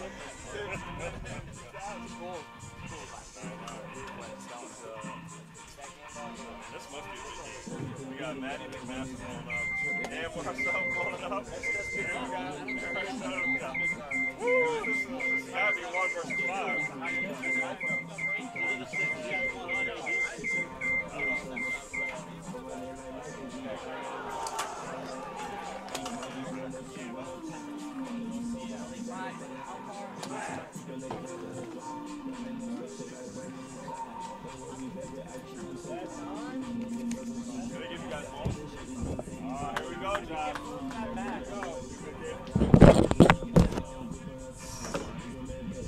This must be ridiculous. We got Maddie McMaster pulling up. And we're ourselves pulling up. And we got ourselves. Woo! This has got to be 1 versus 5. Can I give you guys more? Here we go, Josh.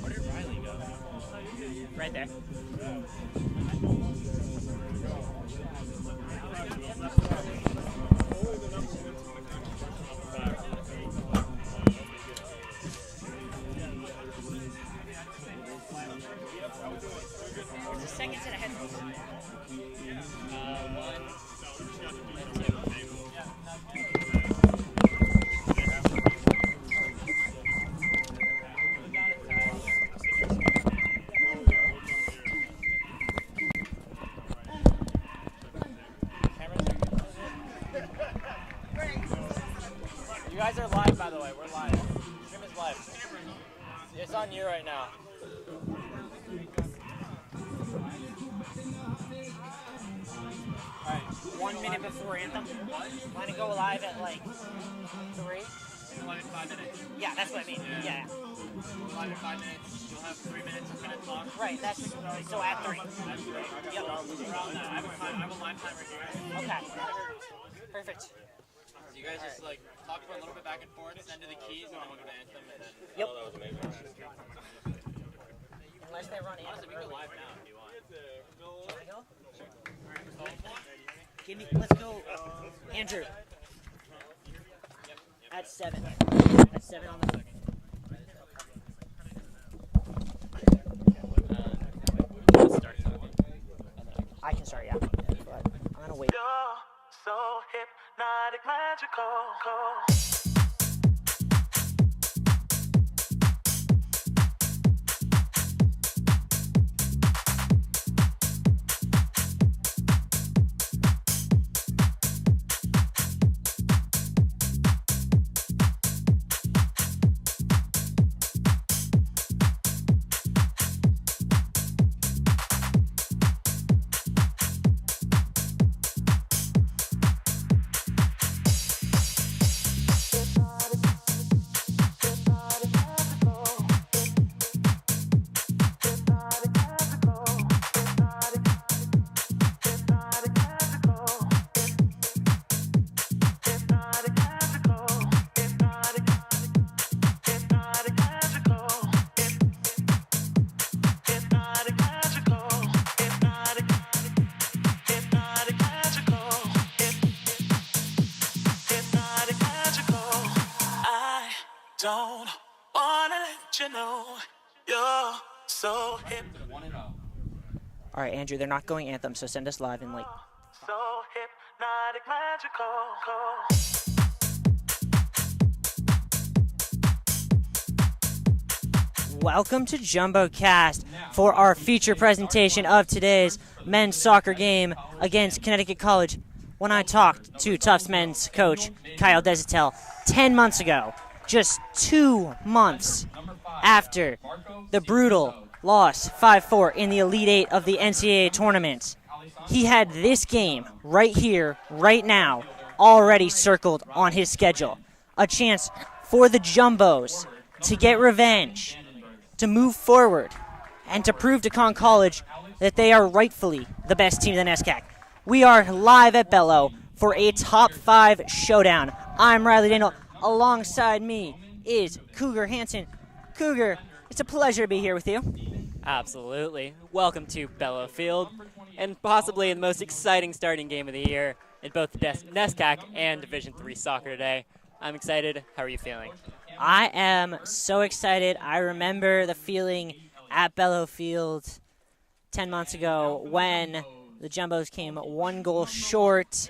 Where did Riley go? Right there. It's a second set of headphones. 1 and 2. You guys are live, by the way. We're live. Stream is live. It's on you right now. Alright, 1 minute before Anthem. Want to go live at like 3? Live in 5 minutes. Yeah, that's what I mean. Yeah. Live in 5 minutes. You'll have 3 minutes of minute talk. Right, that's so at 3. At 3. Yep. Around that. I have a live timer here. Okay. Perfect. So you guys just like talk for a little bit back and forth, send to the keys, and then we'll go to Anthem. And then yep. Oh, that was amazing. Unless they run Anthem. Honestly, we can go live now if you want. Shall we go? Sure. Give me, let's go, Andrew. At 7. At 7 on the second. I can start, yeah. But I'm gonna wait. You're so hypnotic, magical. Don't wanna let you know you're so hip. All right, Andrew, they're not going Anthem, so send us live in like. So hypnotic, magical. Welcome to JumboCast for our feature presentation of today's men's soccer game against Connecticut College. When I talked to Tufts men's coach Kyle Desatel 10 months ago, just 2 months after the brutal loss 5-4 in the Elite Eight of the NCAA tournament, he had this game right here, right now, already circled on his schedule. A chance for the Jumbos to get revenge, to move forward, and to prove to Conn College that they are rightfully the best team in the NESCAC. We are live at Bello for a top 5 showdown. I'm Riley Daniel. Alongside me is Cougar Hansen. Cougar, it's a pleasure to be here with you. Absolutely. Welcome to Bello Field, and possibly the most exciting starting game of the year in both NESCAC and Division III soccer today. I'm excited. How are you feeling? I am so excited. I remember the feeling at Bello Field 10 months ago when the Jumbos came 1 goal short.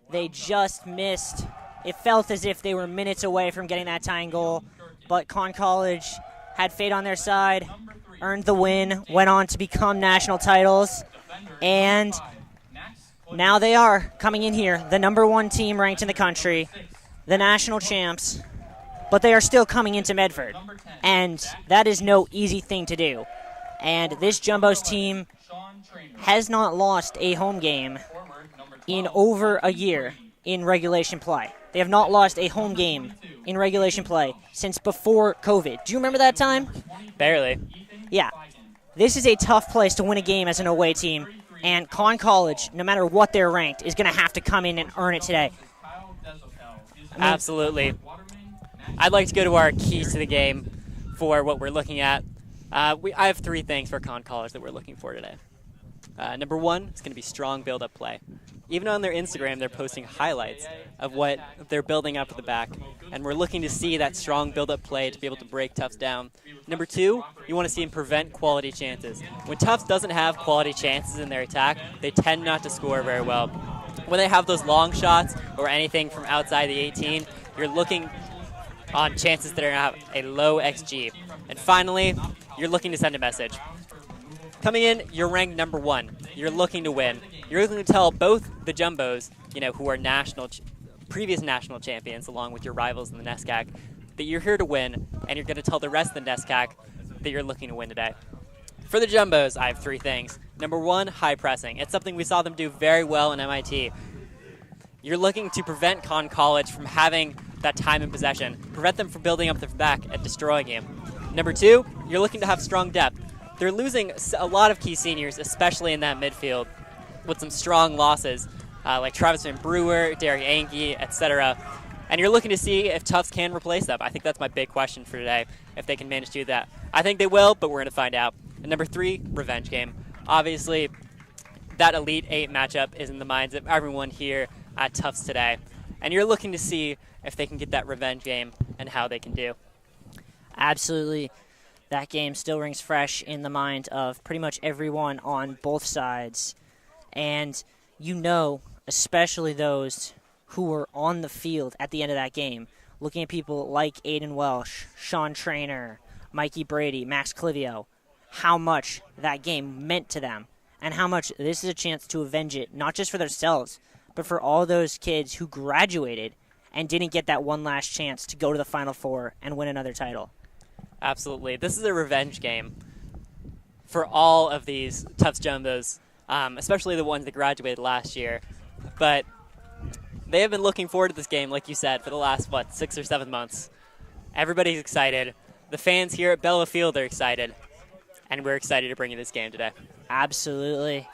They just missed. It felt as if they were minutes away from getting that tying goal, but Conn College had fate on their side, earned the win, went on to become national titles, and now they are coming in here, the #1 team ranked in the country, the national champs, but they are still coming into Medford, and that is no easy thing to do. And this Jumbos team has not lost a home game in over a year in regulation play. They have not lost a home game in regulation play since before COVID. Do you remember that time? Barely. Yeah. This is a tough place to win a game as an away team, and Conn College, no matter what they're ranked, is going to have to come in and earn it today. Absolutely. I'd like to go to our keys to the game for what we're looking at. I have 3 things for Conn College that we're looking for today. Number 1 is going to be strong build-up play. Even on their Instagram, they're posting highlights of what they're building up at the back, and we're looking to see that strong build-up play to be able to break Tufts down. Number 2, you want to see them prevent quality chances. When Tufts doesn't have quality chances in their attack, they tend not to score very well. When they have those long shots or anything from outside the 18, you're looking on chances that are going to have a low XG. And finally, you're looking to send a message. Coming in, you're ranked #1. You're looking to win. You're looking to tell both the Jumbos, who are previous national champions, along with your rivals in the NESCAC, that you're here to win, and you're going to tell the rest of the NESCAC that you're looking to win today. For the Jumbos, I have 3 things. Number 1, high pressing. It's something we saw them do very well in MIT. You're looking to prevent Conn College from having that time in possession, prevent them from building up their back and destroying you. Number 2, you're looking to have strong depth. They're losing a lot of key seniors, especially in that midfield, with some strong losses, like Travis Van Brewer, Derek Anke, etc. And you're looking to see if Tufts can replace them. I think that's my big question for today, if they can manage to do that. I think they will, but we're going to find out. And number 3, revenge game. Obviously, that Elite 8 matchup is in the minds of everyone here at Tufts today. And you're looking to see if they can get that revenge game and how they can do. Absolutely. That game still rings fresh in the mind of pretty much everyone on both sides. And especially those who were on the field at the end of that game, looking at people like Aiden Welsh, Sean Traynor, Mikey Brady, Max Clivio, how much that game meant to them and how much this is a chance to avenge it, not just for themselves, but for all those kids who graduated and didn't get that one last chance to go to the Final Four and win another title. Absolutely. This is a revenge game for all of these Tufts Jumbos, especially the ones that graduated last year. But they have been looking forward to this game, like you said, for the last, 6 or 7 months. Everybody's excited. The fans here at Bella Field are excited. And we're excited to bring you this game today. Absolutely.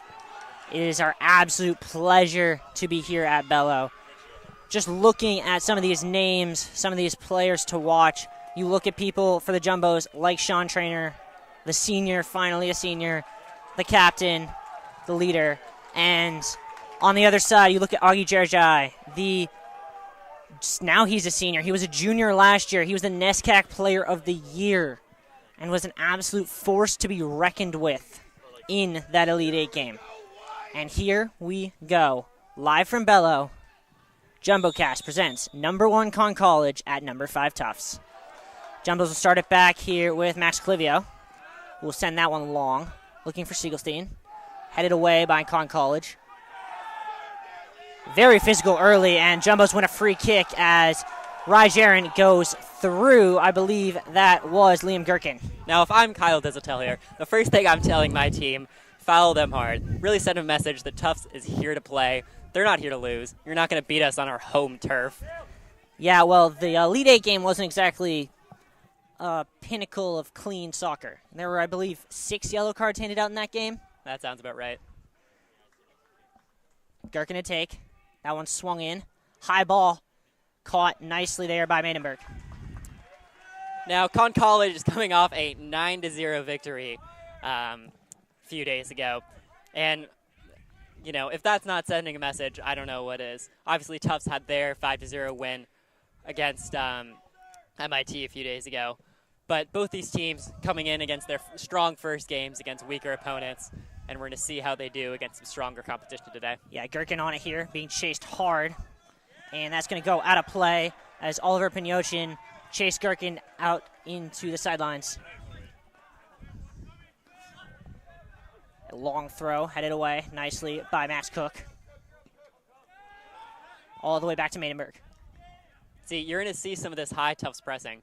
It is our absolute pleasure to be here at Bello. Just looking at some of these names, some of these players to watch, you look at people for the Jumbos like Sean Traynor, the senior, finally a senior, the captain, the leader, and on the other side, you look at Augie Jerjai, now he's a senior. He was a junior last year. He was the NESCAC Player of the Year and was an absolute force to be reckoned with in that Elite 8 game. And here we go, live from Bello. JumboCast presents #1 Conn College at #5 Tufts. Jumbos will start it back here with Max Clivio. We'll send that one long, looking for Siegelstein. Headed away by Conn College. Very physical early, and Jumbos win a free kick as Rajaran goes through. I believe that was Liam Gherkin. Now, if I'm Kyle Desatel here, the first thing I'm telling my team, foul them hard. Really send a message that Tufts is here to play. They're not here to lose. You're not going to beat us on our home turf. Yeah, well, the Elite 8 game wasn't exactly a pinnacle of clean soccer. There were, I believe, 6 yellow cards handed out in that game. That sounds about right. Gherkin to take. That one swung in. High ball. Caught nicely there by Maidenberg. Now, Conn College is coming off a 9-0 victory a few days ago. And, if that's not sending a message, I don't know what is. Obviously, Tufts had their 5-0 win against MIT a few days ago. But both these teams coming in against their strong first games against weaker opponents, and we're going to see how they do against some stronger competition today. Yeah, Gherkin on it here, being chased hard. And that's going to go out of play as Oliver Pinyochin Chase Gherkin out into the sidelines. A long throw headed away nicely by Max Cook. All the way back to Maidenberg. See, you're going to see some of this high Tufts pressing.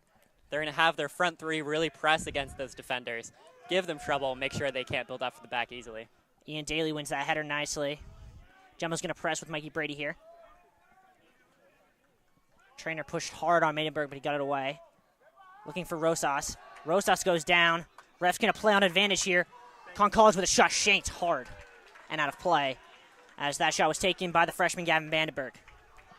They're going to have their front three really press against those defenders, give them trouble, make sure they can't build up for the back easily. Ian Daly wins that header nicely. Jumbo's going to press with Mikey Brady here. Trainer pushed hard on Maidenberg, but he got it away. Looking for Rosas. Rosas goes down. Ref's going to play on advantage here. Conn College with a shot shanked hard and out of play, as that shot was taken by the freshman Gavin Vandenberg.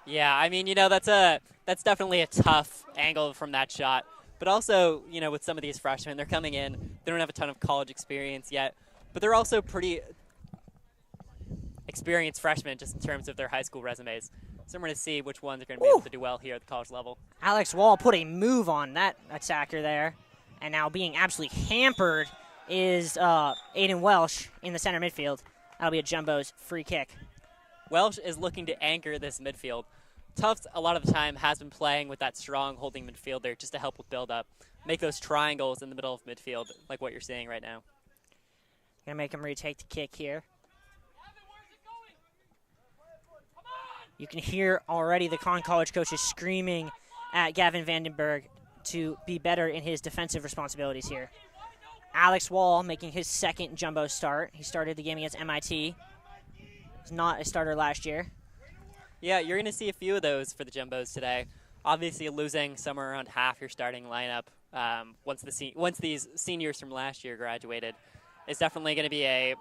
Yeah, I mean, that's definitely a tough angle from that shot. But also, with some of these freshmen, they're coming in. They don't have a ton of college experience yet, but they're also pretty experienced freshmen just in terms of their high school resumes. So we're going to see which ones are going to be able to do well here at the college level. Alex Wall put a move on that attacker there, and now being absolutely hampered is Aiden Welsh in the center midfield. That'll be a Jumbo's free kick. Welsh is looking to anchor this midfield. Tufts, a lot of the time, has been playing with that strong holding midfielder just to help with build-up, make those triangles in the middle of midfield like what you're seeing right now. Going to make him retake the kick here. You can hear already the Conn College coaches screaming at Gavin Vandenberg to be better in his defensive responsibilities here. Alex Wall making his second Jumbo start. He started the game against MIT. He's not a starter last year. Yeah, you're going to see a few of those for the Jumbos today. Obviously, losing somewhere around half your starting lineup once these seniors from last year graduated is definitely going to be a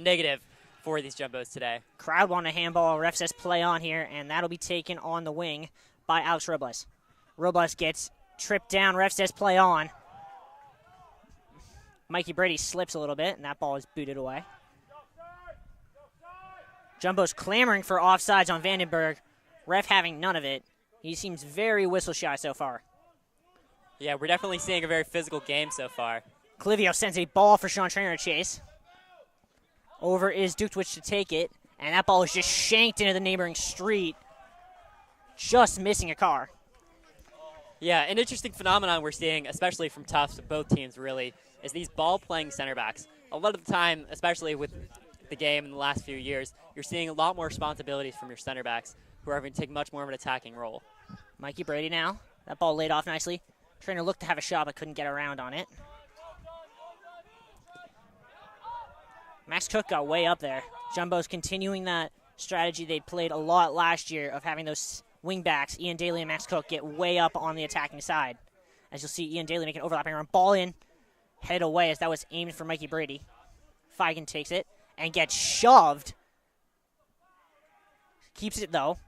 negative for these Jumbos today. Crowd want a handball. Ref says play on here, and that'll be taken on the wing by Alex Robles. Robles gets tripped down. Ref says play on. Mikey Brady slips a little bit, and that ball is booted away. Jumbo's clamoring for offsides on Vandenberg. Ref having none of it. He seems very whistle shy so far. Yeah, we're definitely seeing a very physical game so far. Clivio sends a ball for Sean Trainer to chase. Over is Duktwich to take it, and that ball is just shanked into the neighboring street, just missing a car. Yeah, an interesting phenomenon we're seeing, especially from Tufts, both teams really, is these ball-playing center backs. A lot of the time, especially with the game in the last few years, you're seeing a lot more responsibilities from your center backs who are having to take much more of an attacking role. Mikey Brady now. That ball laid off nicely. Trainer looked to have a shot but couldn't get around on it. Max Cook got way up there. Jumbo's continuing that strategy they played a lot last year of having those wing backs, Ian Daly and Max Cook, get way up on the attacking side. As you'll see, Ian Daly make an overlapping run. Ball in, head away as that was aimed for Mikey Brady. Feigen takes it and gets shoved. Keeps it, though.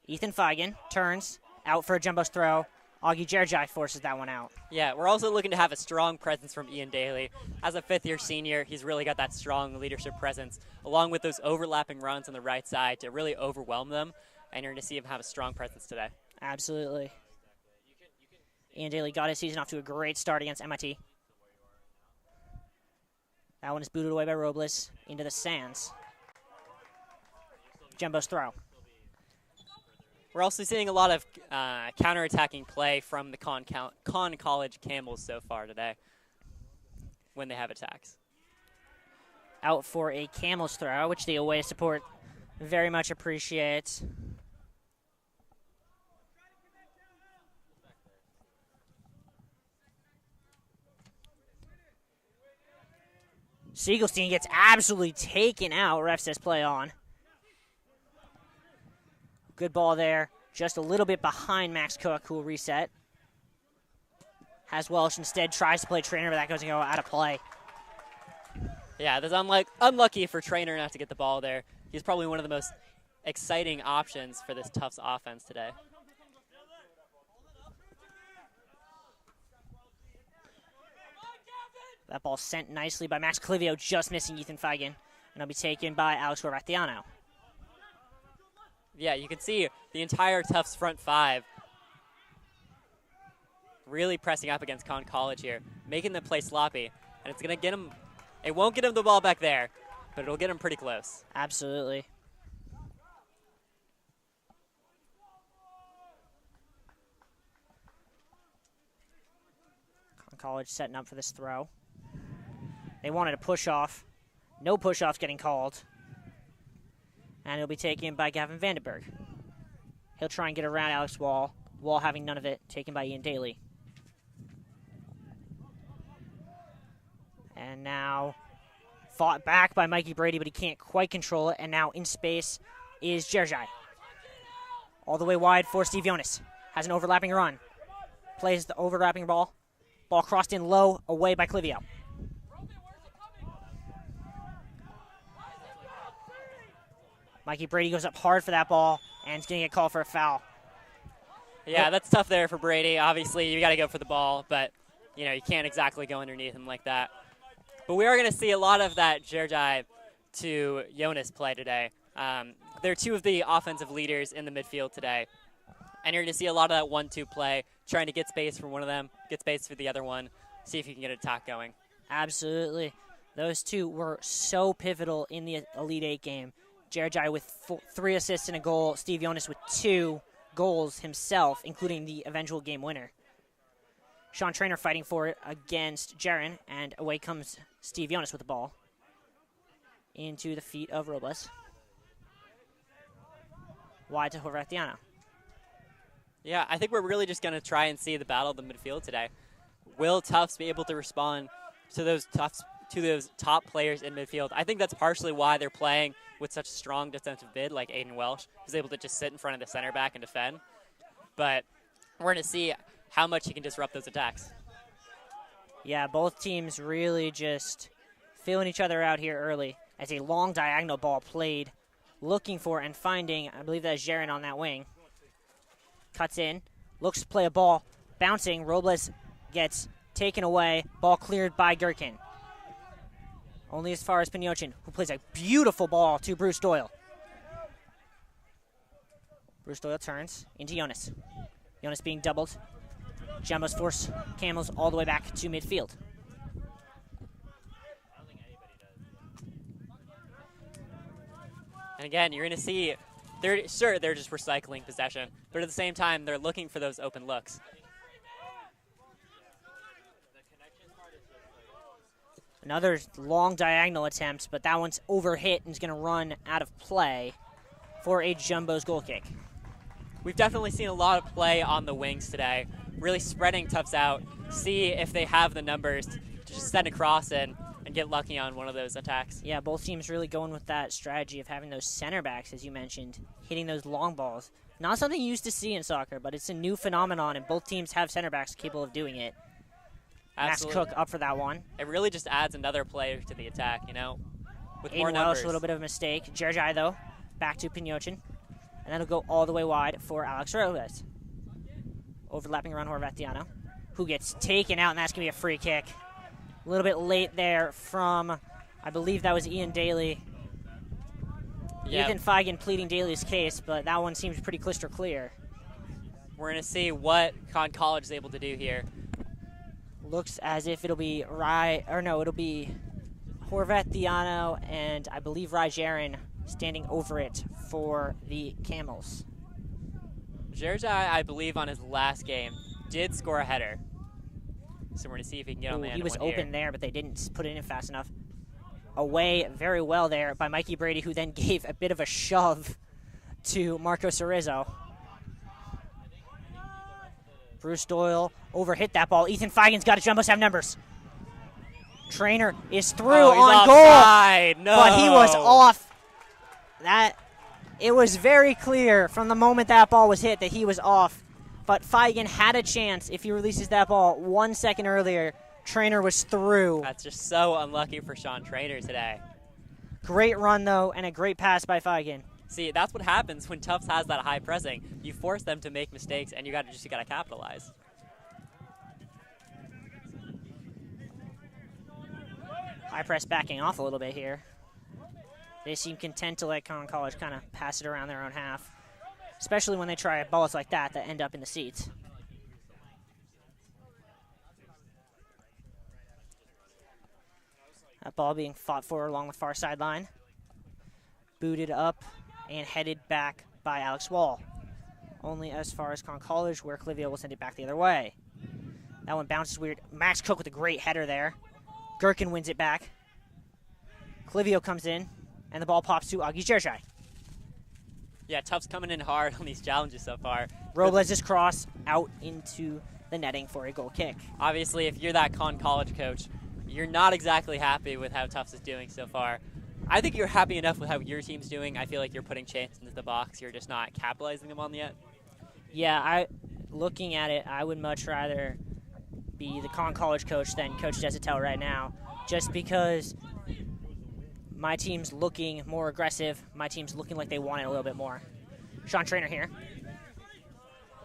Ethan Feigen turns out for a Jumbo's throw. Augie Jerjai forces that one out. Yeah, we're also looking to have a strong presence from Ian Daly. As a fifth-year senior, he's really got that strong leadership presence, along with those overlapping runs on the right side to really overwhelm them, and you're going to see him have a strong presence today. Absolutely. Ian Daly got his season off to a great start against MIT. That one is booted away by Robles into the stands. Jumbo's throw. We're also seeing a lot of counterattacking play from the Conn College Camels so far today when they have attacks. Out for a Camels throw, which the away support very much appreciates. Siegelstein gets absolutely taken out. Ref says play on. Good ball there. Just a little bit behind Max Cook, who will reset. Has Welsh instead, tries to play Trainer, but that goes to go out of play. Yeah, that's unlucky for Trainer not to get the ball there. He's probably one of the most exciting options for this Tufts offense today. That ball sent nicely by Max Clivio, just missing Ethan Feigen. And it'll be taken by Alex Gorbathiano. Yeah, you can see the entire Tufts front five really pressing up against Conn College here, making them play sloppy. And it's going to get them, it won't get them the ball back there, but it'll get them pretty close. Absolutely. College setting up for this throw. They wanted a push-off. No push-offs getting called. And it'll be taken by Gavin Vandenberg. He'll try and get around Alex Wall. Wall having none of it, taken by Ian Daly. And now fought back by Mikey Brady, but he can't quite control it. And now in space is Jerjai. All the way wide for Steve Jonas. Has an overlapping run. Plays the overlapping ball. Ball crossed in low, away by Clivio. Mikey Brady goes up hard for that ball, and it's going to get called for a foul. Yeah, that's tough there for Brady. Obviously, you got to go for the ball, but you can't exactly go underneath him like that. But we are going to see a lot of that Jerjai to Jonas play today. They're two of the offensive leaders in the midfield today. And you're going to see a lot of that 1-2 play, trying to get space for one of them, get space for the other one, see if you can get an attack going. Absolutely. Those two were so pivotal in the Elite Eight game. Jerjai with 3 assists and a goal. Steve Jonas with 2 goals himself, including the eventual game winner. Sean Trainer fighting for it against Jaron, and away comes Steve Jonas with the ball into the feet of Robles. Wide to Horvatiano. Yeah, I think we're really just going to try and see the battle of the midfield today. Will Tufts be able to respond to those top players in midfield? I think that's partially why they're playing with such a strong defensive bid, like Aiden Welsh, who's able to just sit in front of the center back and defend. But we're going to see how much he can disrupt those attacks. Yeah, both teams really just feeling each other out here early as a long diagonal ball played, looking for and finding, I believe that's Jaron on that wing. Cuts in, looks to play a ball, bouncing. Robles gets taken away. Ball cleared by Gherkin. Only as far as Pinyochin, who plays a beautiful ball to Bruce Doyle. Bruce Doyle turns into Jonas. Jonas being doubled. Jumbo's force Camels all the way back to midfield. And again, you're going to see, they're just recycling possession, but at the same time, they're looking for those open looks. Another long diagonal attempt, but that one's overhit and is going to run out of play for a Jumbo's goal kick. We've definitely seen a lot of play on the wings today, really spreading Tufts out, see if they have the numbers to just send a cross in and get lucky on one of those attacks. Yeah, both teams really going with that strategy of having those center backs, as you mentioned, hitting those long balls. Not something you used to see in soccer, but it's a new phenomenon, and both teams have center backs capable of doing it. Absolutely. Max Cook up for that one. It really just adds another player to the attack, with Aiden more numbers. Welsh, a little bit of a mistake. Jerjai, though, back to Pinyochin. And that'll go all the way wide for Alex Robles. Overlapping around Horvatiano, who gets taken out, and that's going to be a free kick. A little bit late there from, I believe that was Ian Daly. Yep. Ethan Feigen pleading Daly's case, but that one seems pretty crystal clear. We're going to see what Conn College is able to do here. Looks as if it'll be it'll be Horvatiano and I believe Jaron standing over it for the Camels. Jerjai, I believe, on his last game, did score a header. So we're going to see if he can get on the end. He was of one open here. there, but they didn't put it in fast enough. Away very well there by Mikey Brady, who then gave a bit of a shove to Marco Cerezo. Bruce Doyle overhit that ball. Ethan Feigen's got it. Jumbos have numbers. Trainer is through on offside. Goal, no. but he was off. It was very clear from the moment that ball was hit that he was off. But Feigen had a chance if he releases that ball 1 second earlier. Trainer was through. That's just so unlucky for Sean Trainer today. Great run, though, and a great pass by Feigen. See, that's what happens when Tufts has that high pressing. You force them to make mistakes, and you got to capitalize. High press backing off a little bit here. They seem content to let Conn College kind of pass it around their own half, especially when they try balls like that end up in the seats. That ball being fought for along the far sideline. Booted up and headed back by Alex Wall. Only as far as Conn College, where Clivio will send it back the other way. That one bounces weird. Max Cook with a great header there. Gherkin wins it back. Clivio comes in, and the ball pops to Augie Jerjai. Yeah, Tufts coming in hard on these challenges so far. Robles' cross out into the netting for a goal kick. Obviously, if you're that Conn College coach, you're not exactly happy with how Tufts is doing so far. I think you're happy enough with how your team's doing. I feel like you're putting chances into the box. You're just not capitalizing them on yet. Yeah, looking at it, I would much rather be the Conn College coach than Coach Desitel right now, just because my team's looking more aggressive. My team's looking like they want it a little bit more. Sean Trainer here.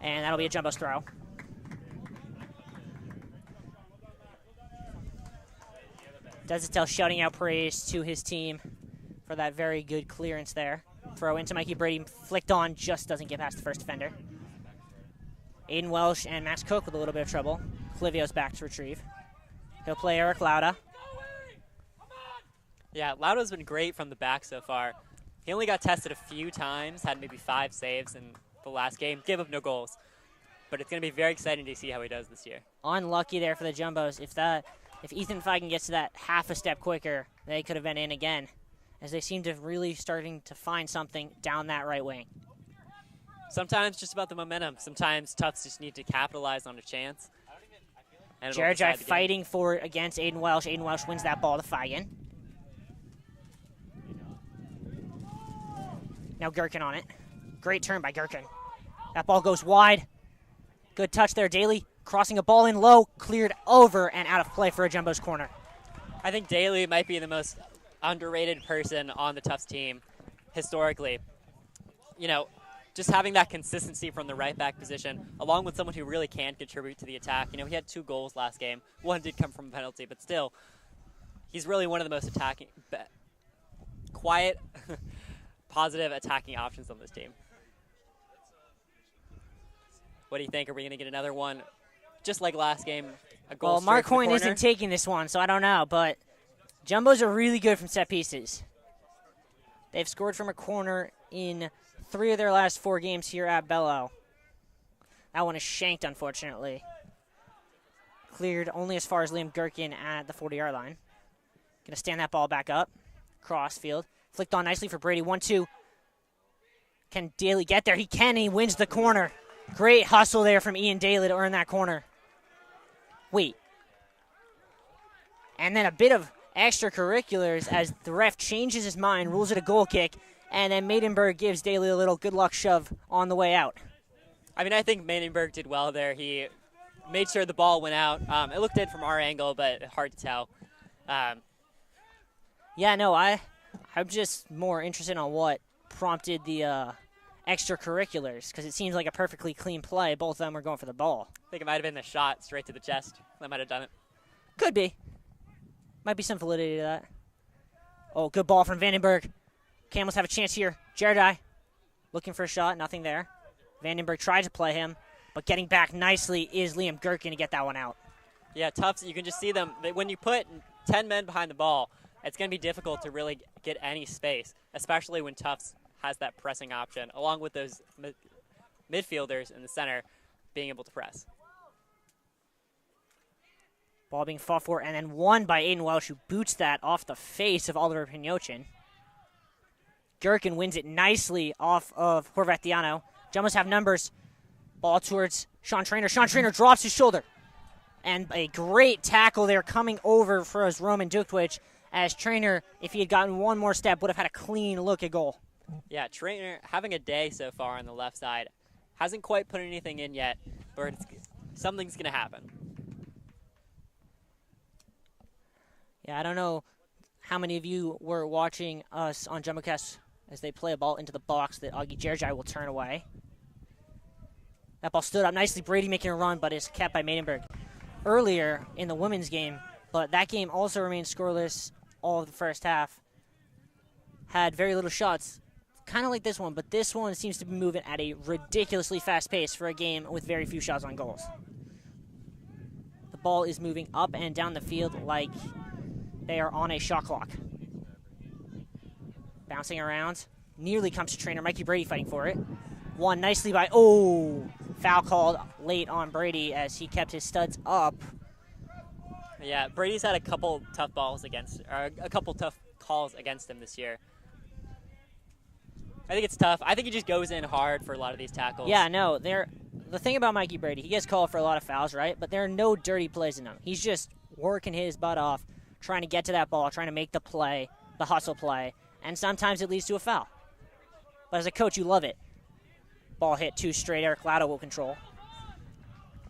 And that'll be a Jumbo's throw. Desitel shouting out praise to his team for that very good clearance there. Throw into Mikey Brady, flicked on, just doesn't get past the first defender. Aiden Welsh and Max Cook with a little bit of trouble. Clivio's back to retrieve. He'll play Eric Lauda. Yeah, Lauda's been great from the back so far. He only got tested a few times, had maybe 5 saves in the last game, gave up no goals. But it's going to be very exciting to see how he does this year. Unlucky there for the Jumbos. If Ethan Feigen gets to that half a step quicker, they could have been in again, as they seem to really starting to find something down that right wing. Sometimes just about the momentum. Sometimes Tufts just need to capitalize on a chance. Jerjai fighting for it against Aiden Welsh. Aiden Welsh wins that ball to Feigen. Now Gherkin on it. Great turn by Gherkin. That ball goes wide. Good touch there, Daly. Crossing a ball in low, cleared over and out of play for a Jumbo's corner. I think Daly might be the most underrated person on the Tufts team historically. You know, just having that consistency from the right back position, along with someone who really can contribute to the attack. You know, he had 2 goals last game. One did come from a penalty, but still, he's really one of the most quiet, positive attacking options on this team. What do you think? Are we going to get another one? Just like last game, a goal. Well, Mark Hoyne isn't taking this one, so I don't know, but Jumbos are really good from set pieces. They've scored from a corner in 3 of their last 4 games here at Bello. That one is shanked, unfortunately. Cleared only as far as Liam Gherkin at the 40-yard line. Going to stand that ball back up. Cross field. Flicked on nicely for Brady. 1-2. Can Daly get there? He can, and he wins the corner. Great hustle there from Ian Daly to earn that corner. Wait. And then a bit of extracurriculars as the ref changes his mind, rules it a goal kick, and then Maidenberg gives Daly a little good luck shove on the way out. I mean, I think Maidenberg did well there. He made sure the ball went out. It looked in from our angle, but hard to tell. Yeah, no, I'm just more interested on what prompted the extracurriculars, because it seems like a perfectly clean play. Both of them were going for the ball. I think it might have been the shot straight to the chest. That might have done it. Could be. Might be some validity to that. Oh, good ball from Vandenberg. Camels have a chance here. Jerjai looking for a shot. Nothing there. Vandenberg tried to play him, but getting back nicely is Liam Gherkin to get that one out. Yeah, Tufts, you can just see them. When you put 10 men behind the ball, it's going to be difficult to really get any space, especially when Tufts has that pressing option, along with those midfielders in the center being able to press. Ball being fought for, and then won by Aiden Welsh, who boots that off the face of Oliver Pinochin. Gherkin wins it nicely off of Horvatiano. Jumbos have numbers. Ball towards Sean Trainer. Sean Trainer drops his shoulder. And a great tackle there coming over for us Roman Dukwich, as Trainer, if he had gotten one more step, would have had a clean look at goal. Yeah, Trainer having a day so far on the left side. Hasn't quite put anything in yet, but something's going to happen. Yeah, I don't know how many of you were watching us on JumboCast as they play a ball into the box that Augie Jerjai will turn away. That ball stood up nicely. Brady making a run, but is kept by Maidenberg. Earlier in the women's game, but that game also remained scoreless all of the first half. Had very little shots, kind of like this one, but this one seems to be moving at a ridiculously fast pace for a game with very few shots on goals. The ball is moving up and down the field like they are on a shot clock. Bouncing around. Nearly comes to Trainer. Mikey Brady fighting for it. Won nicely by, oh, foul called late on Brady as he kept his studs up. Yeah, Brady's had a couple tough calls against him this year. I think it's tough. I think he just goes in hard for a lot of these tackles. Yeah, no, the thing about Mikey Brady, he gets called for a lot of fouls, right? But there are no dirty plays in him. He's just working his butt off, trying to get to that ball, trying to make the play, the hustle play, and sometimes it leads to a foul. But as a coach, you love it. Ball hit too straight. Eric Lauda will control.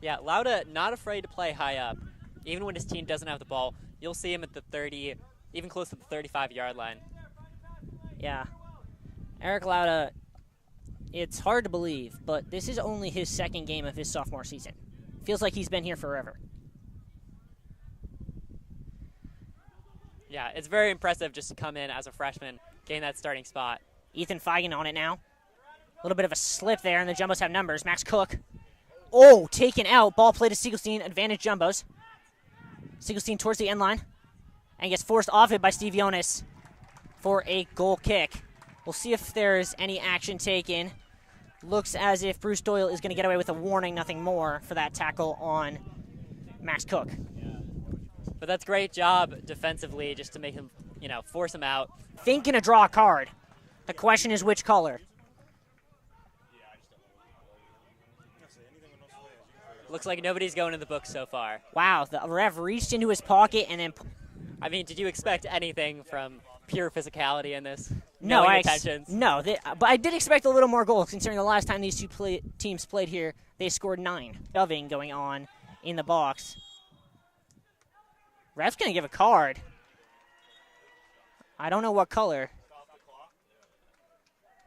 Yeah, Lauda not afraid to play high up. Even when his team doesn't have the ball, you'll see him at the 30, even close to the 35-yard line. Yeah. Eric Lauda, it's hard to believe, but this is only his second game of his sophomore season. Feels like he's been here forever. Yeah, it's very impressive just to come in as a freshman, gain that starting spot. Ethan Feigen on it now. A little bit of a slip there, and the Jumbos have numbers. Max Cook. Oh, taken out. Ball play to Siegelstein. Advantage Jumbos. Siegelstein towards the end line. And gets forced off it by Steve Jonas for a goal kick. We'll see if there's any action taken. Looks as if Bruce Doyle is going to get away with a warning, nothing more, for that tackle on Max Cook. But that's great job defensively just to make him, force him out. Thinking to draw a card. The question is which color. Looks like nobody's going in the book so far. Wow, the ref reached into his pocket and then... I mean, did you expect anything from pure physicality in this? No, No, but I did expect a little more goals considering the last time these two teams played here, they scored 9. Shoving going on in the box. Ref's going to give a card. I don't know what color.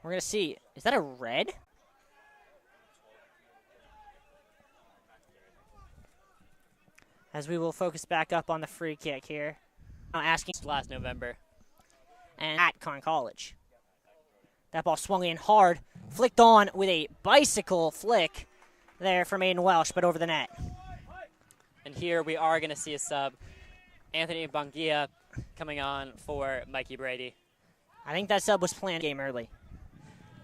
We're going to see. Is that a red? As we will focus back up on the free kick here. Now asking last November. And at Conn College. That ball swung in hard, flicked on with a bicycle flick there from Aiden Welsh, but over the net. And here we are going to see a sub. Anthony Bangia coming on for Mikey Brady. I think that sub was planned game early.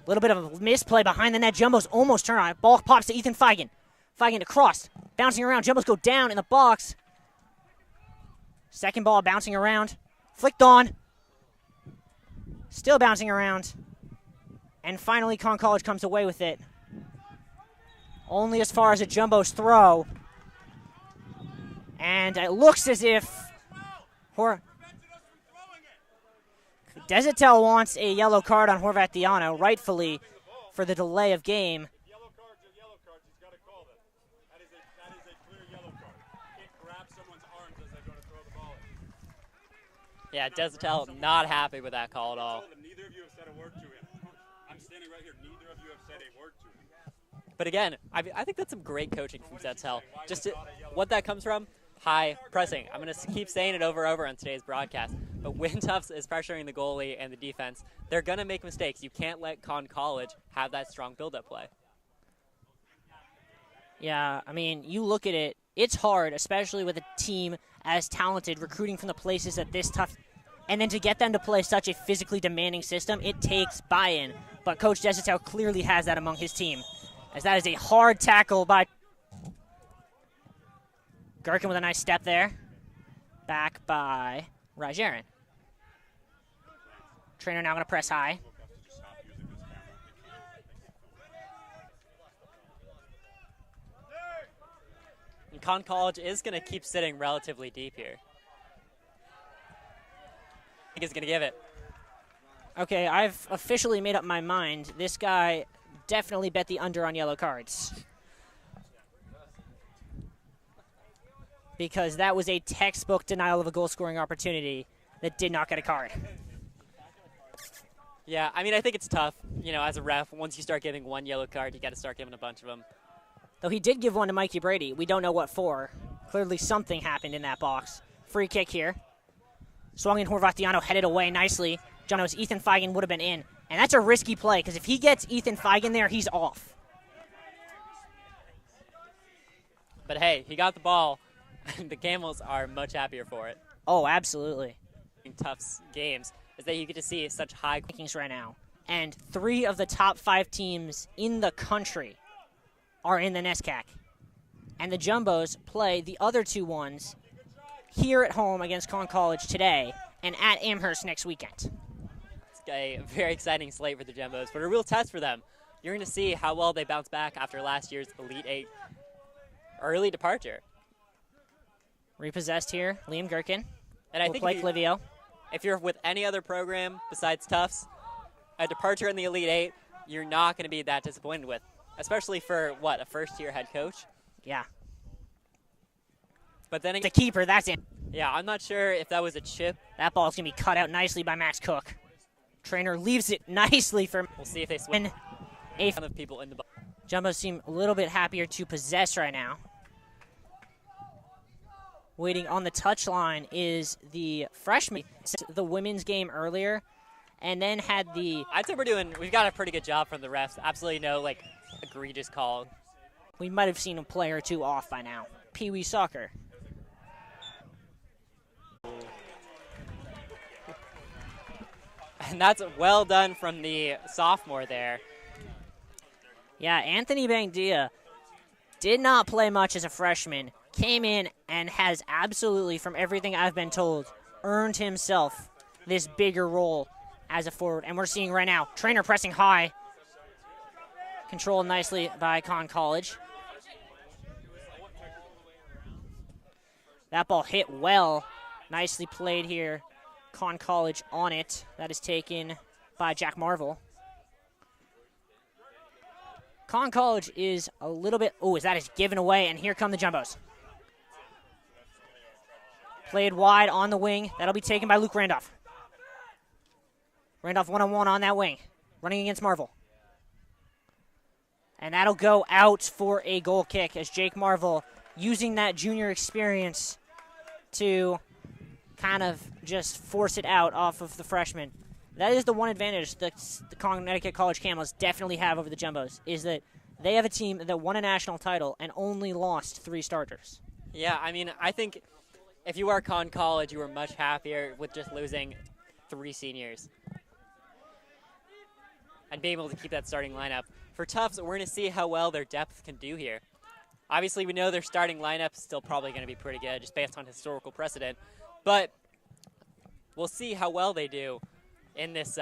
A little bit of a misplay behind the net. Jumbos almost turn on it. Ball pops to Ethan Feigen. Feigen to cross. Bouncing around. Jumbos go down in the box. Second ball bouncing around. Flicked on. Still bouncing around. And finally, Conn College comes away with it. Only as far as a Jumbo's throw. And it looks as if Desatel wants a yellow card on Horvat Diano, rightfully, for the delay of game. Yellow cards are yellow cards. He's got to call them. That is a clear yellow card. You can't grab someone's arms as they go to throw the ball in. Yeah, Desatel not happy with that call at all. Neither of you have said a word to him. I'm standing right here. Neither of you have said a word to him. But again, I think that's some great coaching from Desatel. What that comes from? High pressing. I'm going to keep saying it over and over on today's broadcast. But when Tufts is pressuring the goalie and the defense, they're going to make mistakes. You can't let Conn College have that strong build-up play. Yeah, I mean, you look at it, it's hard, especially with a team as talented, recruiting from the places that this tough, and then to get them to play such a physically demanding system, it takes buy-in. But Coach Desatel clearly has that among his team, as that is a hard tackle by Gherkin with a nice step there. Back by Rajarin. Trainer now going to press high. And Conn College is going to keep sitting relatively deep here. I think he's going to give it. Okay, I've officially made up my mind. This guy definitely bet the under on yellow cards. Because that was a textbook denial of a goal-scoring opportunity that did not get a card. Yeah, I mean, I think it's tough, as a ref. Once you start giving one yellow card, you got to start giving a bunch of them. Though he did give one to Mikey Brady. We don't know what for. Clearly something happened in that box. Free kick here. Swung in Horvat Diano, headed away nicely. John knows Ethan Feigen would have been in. And that's a risky play, because if he gets Ethan Feigen there, he's off. But hey, he got the ball. The Camels are much happier for it. Oh, absolutely. In Tufts games is that you get to see such high rankings right now. and 3 of the top 5 teams in the country are in the NESCAC. And the Jumbos play the other 2 ones here at home against Conn College today and at Amherst next weekend. It's a very exciting slate for the Jumbos, but a real test for them. You're going to see how well they bounce back after last year's Elite 8 early departure. Repossessed here, Liam Gherkin. And I will think play Clivio. If you're with any other program besides Tufts, a departure in the Elite 8, you're not going to be that disappointed with, especially for, what, a first-year head coach? Yeah. But then The keeper, that's it. Yeah, I'm not sure if that was a chip. That ball's going to be cut out nicely by Max Cook. Trainer leaves it nicely for... We'll see if they swing a ton of people in the ball. Jumbos seem a little bit happier to possess right now. Waiting on the touchline is the freshman. The women's game earlier, and then had the... I'd say we've got a pretty good job from the refs. Absolutely no, egregious call. We might have seen a player or 2 off by now. Pee Wee soccer. And that's well done from the sophomore there. Yeah, Anthony Bangdia did not play much as a freshman. Came in and has absolutely, from everything I've been told, earned himself this bigger role as a forward. And we're seeing right now, Trainer pressing high. Controlled nicely by Conn College. That ball hit well. Nicely played here. Conn College on it. That is taken by Jack Marvel. Conn College is a little bit... Oh, that is given away, and here come the Jumbos. Played wide on the wing. That'll be taken by Luke Randolph. Randolph one-on-one on that wing. Running against Marvel. And that'll go out for a goal kick as Jake Marvel using that junior experience to kind of just force it out off of the freshman. That is the one advantage that the Connecticut College Camels definitely have over the Jumbos, is that they have a team that won a national title and only lost 3 starters. Yeah, I mean, I think if you are Conn College, you are much happier with just losing 3 seniors and being able to keep that starting lineup. For Tufts, we're going to see how well their depth can do here. Obviously, we know their starting lineup is still probably going to be pretty good just based on historical precedent, but we'll see how well they do in this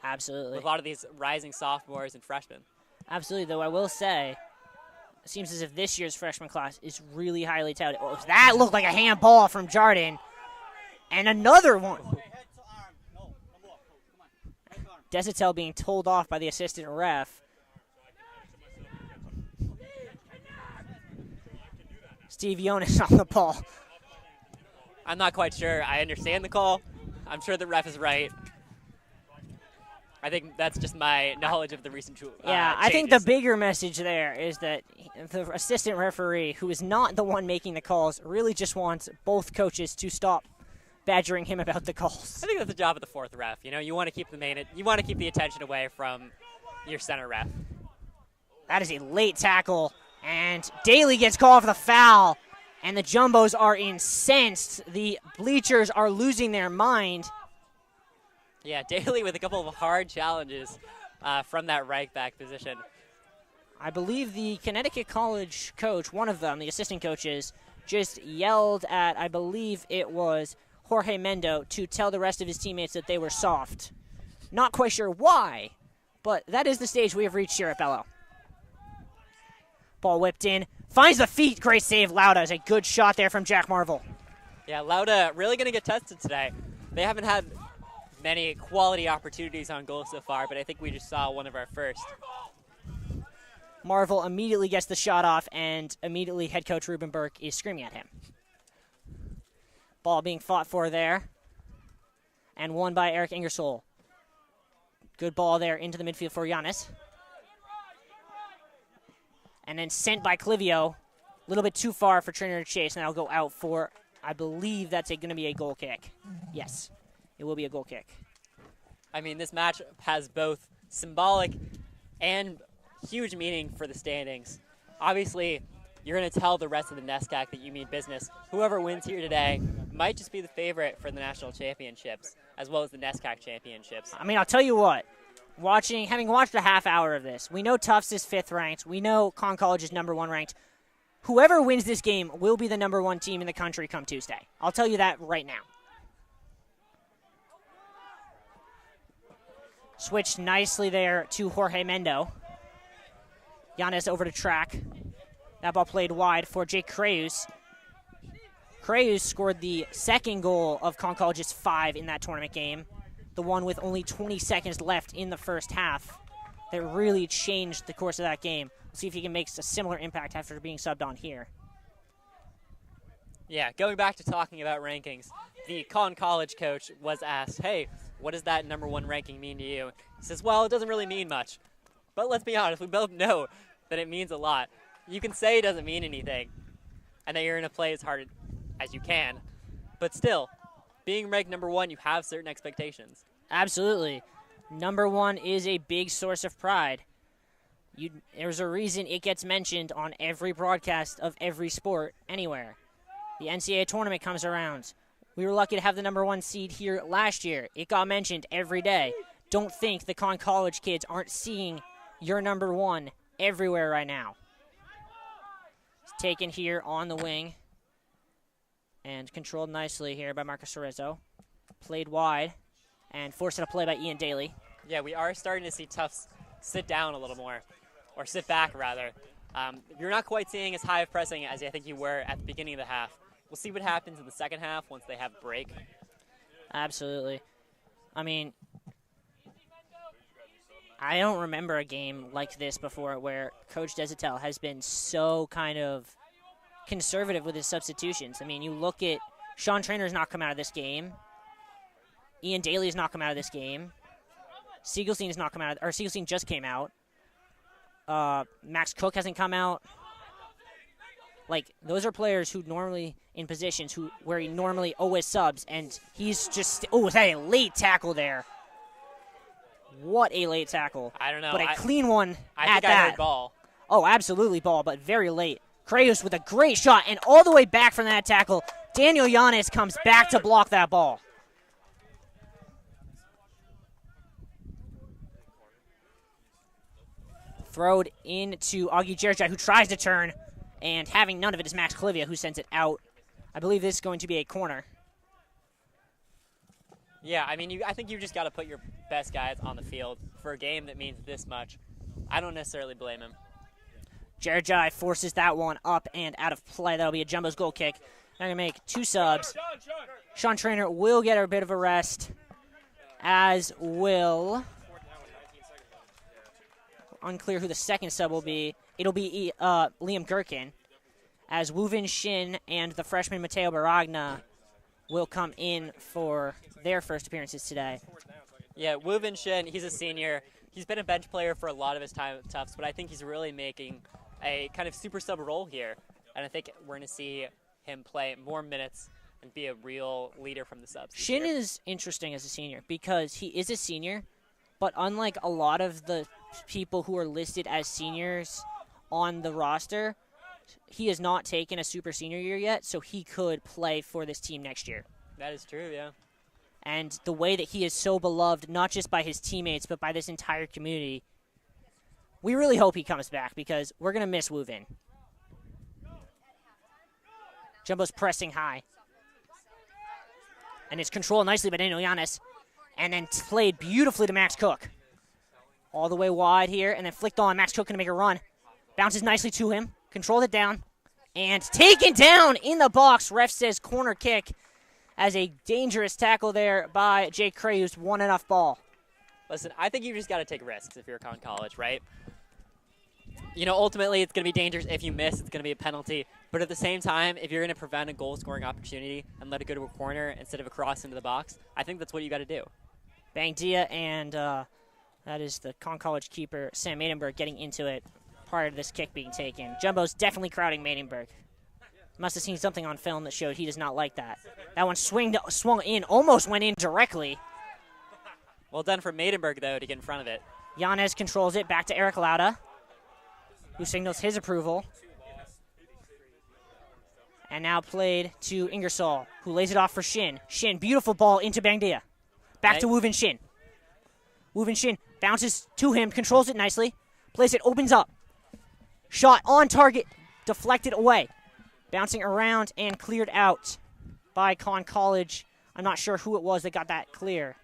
Absolutely. with a lot of these rising sophomores and freshmen. Absolutely, though I will say, it seems as if this year's freshman class is really highly touted. Oh, that looked like a handball from Jardin. And another one. Desitel being told off by the assistant ref. Steve Jonas on the ball. I'm not quite sure. I understand the call. I'm sure the ref is right. I think that's just my knowledge of the recent yeah, I think the bigger message there is that the assistant referee, who is not the one making the calls, really just wants both coaches to stop badgering him about the calls. I think that's the job of the 4th ref. You know, you want to keep the attention away from your center ref. That is a late tackle, and Daly gets called for the foul, and the Jumbos are incensed. The bleachers are losing their mind. Yeah, Daly with a couple of hard challenges from that right back position. I believe the Connecticut College coach, one of them, the assistant coaches, just yelled at, I believe it was Jorge Mendo, to tell the rest of his teammates that they were soft. Not quite sure why, but that is the stage we have reached here at Bello. Ball whipped in, finds the feet, great save. Lauda is a good shot there from Jack Marvel. Yeah, Lauda really going to get tested today. They haven't had many quality opportunities on goal so far, but I think we just saw one of our first. Marvel immediately gets the shot off, and immediately head coach Ruben Burke is screaming at him. Ball being fought for there, and won by Eric Ingersoll. Good ball there into the midfield for Giannis. And then sent by Clivio. A little bit too far for Trainer to chase, and that'll go out for, I believe that's going to be a goal kick. Yes, it will be a goal kick. I mean, this match has both symbolic and huge meaning for the standings. Obviously, you're going to tell the rest of the NESCAC that you mean business. Whoever wins here today might just be the favorite for the national championships, as well as the NESCAC championships. I mean, I'll tell you what. having watched a half hour of this, we know Tufts is 5th ranked. We know Conn College is number 1 ranked. Whoever wins this game will be the number 1 team in the country come Tuesday. I'll tell you that right now. Switched nicely there to Jorge Mendo. Giannis over to track. That ball played wide for Jake Creus. Creus scored the 2nd goal of Conn College's 5 in that tournament game. The one with only 20 seconds left in the first half that really changed the course of that game. We'll see if he can make a similar impact after being subbed on here. Yeah, going back to talking about rankings, the Conn College coach was asked, hey, what does that number 1 ranking mean to you? He says, well, it doesn't really mean much. But let's be honest, we both know that it means a lot. You can say it doesn't mean anything and that you're going to play as hard as you can. But still, being ranked number 1, you have certain expectations. Absolutely. Number 1 is a big source of pride. There's a reason it gets mentioned on every broadcast of every sport anywhere. The NCAA tournament comes around. We were lucky to have the number 1 seed here last year. It got mentioned every day. Don't think the Conn College kids aren't seeing your number 1 everywhere right now. It's taken here on the wing and controlled nicely here by Marcus Cerezo. Played wide and forced a play by Ian Daly. Yeah, we are starting to see Tufts sit down a little more, or sit back rather. You're not quite seeing as high of pressing as I think you were at the beginning of the half. We'll see what happens in the second half once they have a break. Absolutely. I mean, I don't remember a game like this before where Coach Desatel has been so kind of conservative with his substitutions. I mean, you look at Sean Trainor's not come out of this game. Ian Daly has not come out of this game. Siegelstein has not come out, or Siegelstein just came out. Max Cook hasn't come out. Like, those are players who normally in positions where he normally always subs, and he's just, oh, is that a late tackle there? What a late tackle. I don't know. But a clean one I at think that. I heard ball. Oh, absolutely ball, but very late. Creus with a great shot, and all the way back from that tackle, Daniel Giannis comes back to block that ball. Throwed into Augie Jerjai, who tries to turn, and having none of it is Max Clivia, who sends it out. I believe this is going to be a corner. Yeah, I mean, I think you just got to put your best guys on the field for a game that means this much. I don't necessarily blame him. Jerjai forces that one up and out of play. That'll be a Jumbo's goal kick. They're going to make 2 subs. Sean Trainor will get a bit of a rest, as will... Unclear who the second sub will be. It'll be Liam Gherkin, as Woovin Shin and the freshman Mateo Baragna will come in for their first appearances today. Yeah, Woovin Shin, he's a senior. He's been a bench player for a lot of his time at Tufts, but I think he's really making a kind of super sub role here. And I think we're going to see him play more minutes and be a real leader from the subs. Shin is interesting as a senior because he is a senior, but unlike a lot of the people who are listed as seniors on the roster, he has not taken a super senior year yet, so he could play for this team next year. That is true, yeah. And the way that he is so beloved, not just by his teammates, but by this entire community, we really hope he comes back because we're going to miss Woovin. Jumbo's pressing high. And it's controlled nicely by Daniel Giannis. And then played beautifully to Max Cook. All the way wide here, and then flicked on. Max Cook going to make a run. Bounces nicely to him. Controlled it down. And taken down in the box. Ref says corner kick as a dangerous tackle there by Jake Creus. Won enough ball. Listen, I think you just got to take risks if you're Conn College, right? You know, ultimately, it's going to be dangerous. If you miss, it's going to be a penalty. But at the same time, if you're going to prevent a goal-scoring opportunity and let it go to a corner instead of a cross into the box, I think that's what you got to do. Bangdia and that is the Conn College keeper, Sam Maidenberg, getting into it prior to this kick being taken. Jumbo's definitely crowding Maidenberg. Must have seen something on film that showed he does not like that. That one swung in, almost went in directly. Well done for Maidenberg, though, to get in front of it. Yanez controls it back to Eric Lauda, who signals his approval. And now played to Ingersoll, who lays it off for Shin. Shin, beautiful ball into Bangdia. Back to Woovin Shin. Woovin Shin Bounces to him, controls it nicely. Plays it, opens up. Shot on target, deflected away. Bouncing around and cleared out by Conn College. I'm not sure who it was that got that clear.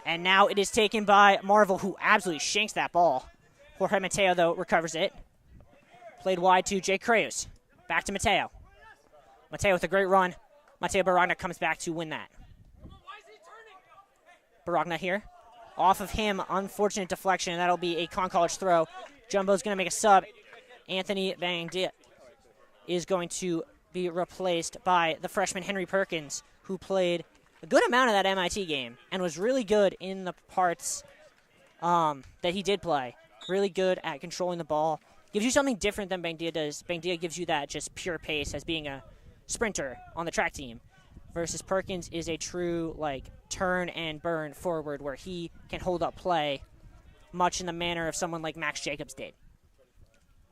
And now it is taken by Marvel, who absolutely shanks that ball. Jorge Mateo, though, recovers it. Played wide to Jake Creus. Back to Mateo. Mateo with a great run. Mateo Baragna comes back to win that. Baragna here. Off of him, unfortunate deflection, and that'll be a Conn College throw. Jumbo's going to make a sub. Anthony Bangdia is going to be replaced by the freshman Henry Perkins, who played a good amount of that MIT game and was really good in the parts that he did play. Really good at controlling the ball. Gives you something different than Bangdia does. Bangdia gives you that just pure pace as being a sprinter on the track team, versus Perkins is a true like turn and burn forward where he can hold up play much in the manner of someone like Max Jacobs did.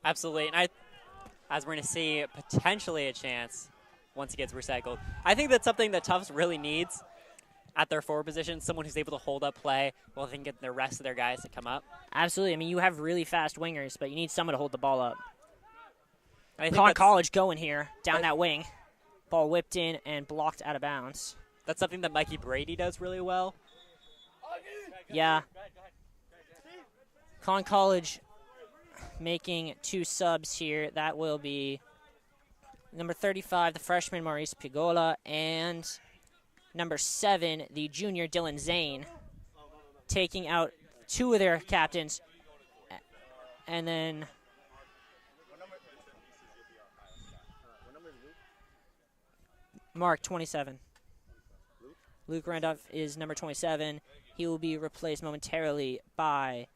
Absolutely, and as we're going to see potentially a chance once he gets recycled. I think that's something that Tufts really needs at their forward position, someone who's able to hold up play while they can get the rest of their guys to come up. Absolutely. I mean, you have really fast wingers, but you need someone to hold the ball up. Conn College going here, down that wing. Ball whipped in and blocked out of bounds. That's something that Mikey Brady does really well. Yeah. Conn College making 2 subs here. That will be number 35, the freshman Maurice Pigola, and number 7, the junior Dylan Zane, taking out 2 of their captains. And then Mark, 27. Luke Randolph is number 27. He will be replaced momentarily by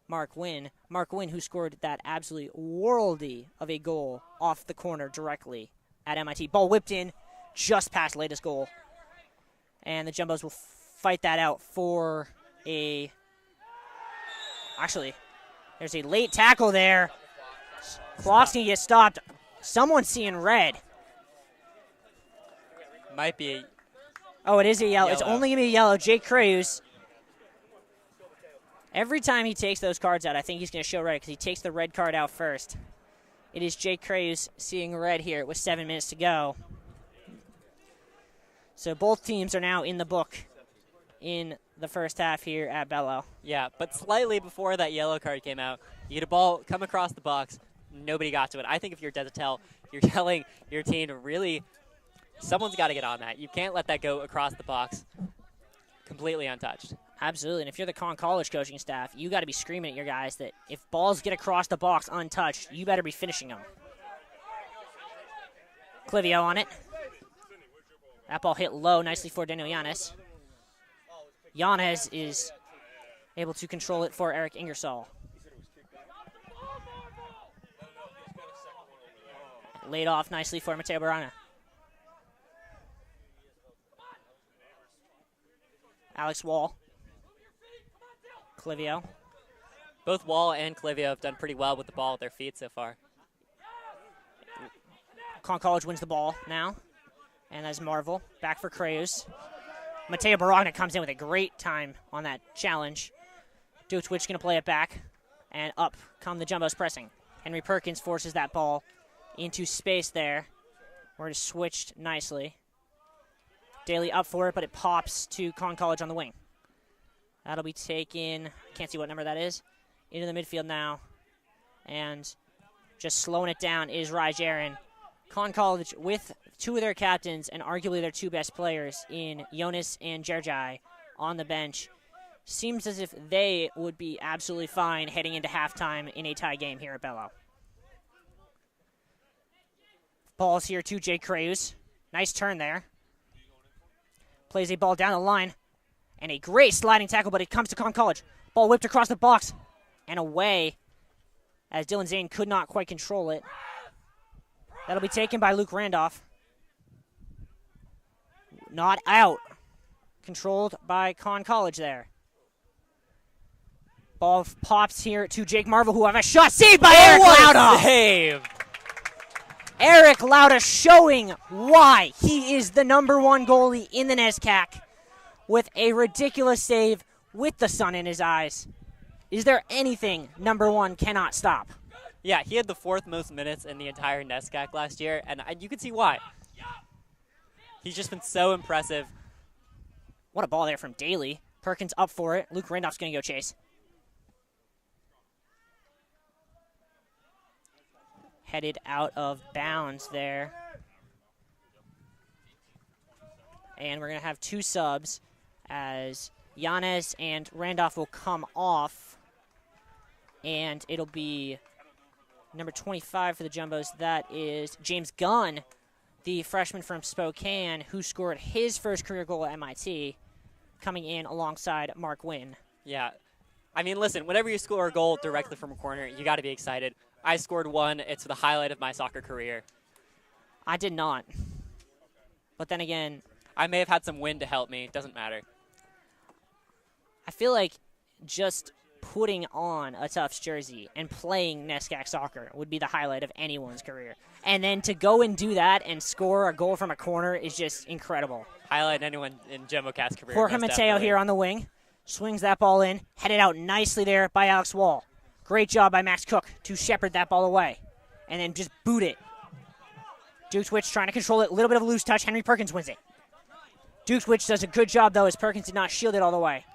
Mark Wynn. Mark Wynn, who scored that absolutely worldy of a goal off the corner directly at MIT. Ball whipped in just past latest goal. And the Jumbos will fight that out for a... Actually, there's a late tackle there. Clock's going to get stopped. Someone's seeing red. Might be a Oh, it is a yellow. It's only going to be a yellow. Jake Creus. Every time he takes those cards out, I think he's going to show red because he takes the red card out first. It is Jake Creus seeing red here with 7 minutes to go. So both teams are now in the book in the first half here at Bello. Yeah, but slightly before that yellow card came out, you get a ball come across the box, nobody got to it. I think if you're Desatel, you're telling your team to really, someone's got to get on that. You can't let that go across the box completely untouched. Absolutely, and if you're the Conn College coaching staff, you got to be screaming at your guys that if balls get across the box untouched, you better be finishing them. Clivio on it. That ball hit low nicely for Daniel Yanez. Yanez is able to control it for Eric Ingersoll. Laid off nicely for Mateo Barana. Alex Wall. Clivio. Both Wall and Clivio have done pretty well with the ball at their feet so far. Conn College wins the ball now. And that's Marvel. Back for Creus. Mateo Baragna comes in with a great time on that challenge. Dutwich going to play it back. And up come the Jumbos pressing. Henry Perkins forces that ball into space there, where it is switched nicely. Daly up for it, but it pops to Conn College on the wing. That'll be taken, can't see what number that is, into the midfield now. And just slowing it down is Raj Aaron. Conn College with 2 of their captains and arguably their 2 best players in Jonas and Jerjai on the bench. Seems as if they would be absolutely fine heading into halftime in a tie game here at Bello. Ball's here to Jake Creus. Nice turn there. Plays a ball down the line. And a great sliding tackle, but it comes to Conn College. Ball whipped across the box and away as Dylan Zane could not quite control it. That'll be taken by Luke Randolph. Not out. Controlled by Conn College there. Ball pops here to Jake Marvel, who have a shot saved by Eric Lauda. Save. Eric Lauda showing why he is the #1 goalie in the NESCAC with a ridiculous save with the sun in his eyes. Is there anything number one cannot stop? Yeah, he had the 4th most minutes in the entire NESCAC last year, and you can see why. He's just been so impressive. What a ball there from Daly. Perkins up for it. Luke Randolph's going to go chase. Headed out of bounds there. And we're going to have 2 subs as Yanez and Randolph will come off. And it'll be number 25 for the Jumbos. That is James Gunn, the freshman from Spokane, who scored his first career goal at MIT, coming in alongside Mark Wynn. Yeah. I mean, listen, whenever you score a goal directly from a corner, you got to be excited. I scored one. It's the highlight of my soccer career. I did not. But then again, I may have had some wind to help me. It doesn't matter. I feel like just putting on a Tufts jersey and playing NESCAC soccer would be the highlight of anyone's career. And then to go and do that and score a goal from a corner is just incredible. Highlight anyone in JumboCast career. Jorge Mateo here on the wing. Swings that ball in. Headed out nicely there by Alex Wall. Great job by Max Cook to shepherd that ball away. And then just boot it. Duke Switch trying to control it. A little bit of a loose touch. Henry Perkins wins it. Duke Switch does a good job, though, as Perkins did not shield it all the way.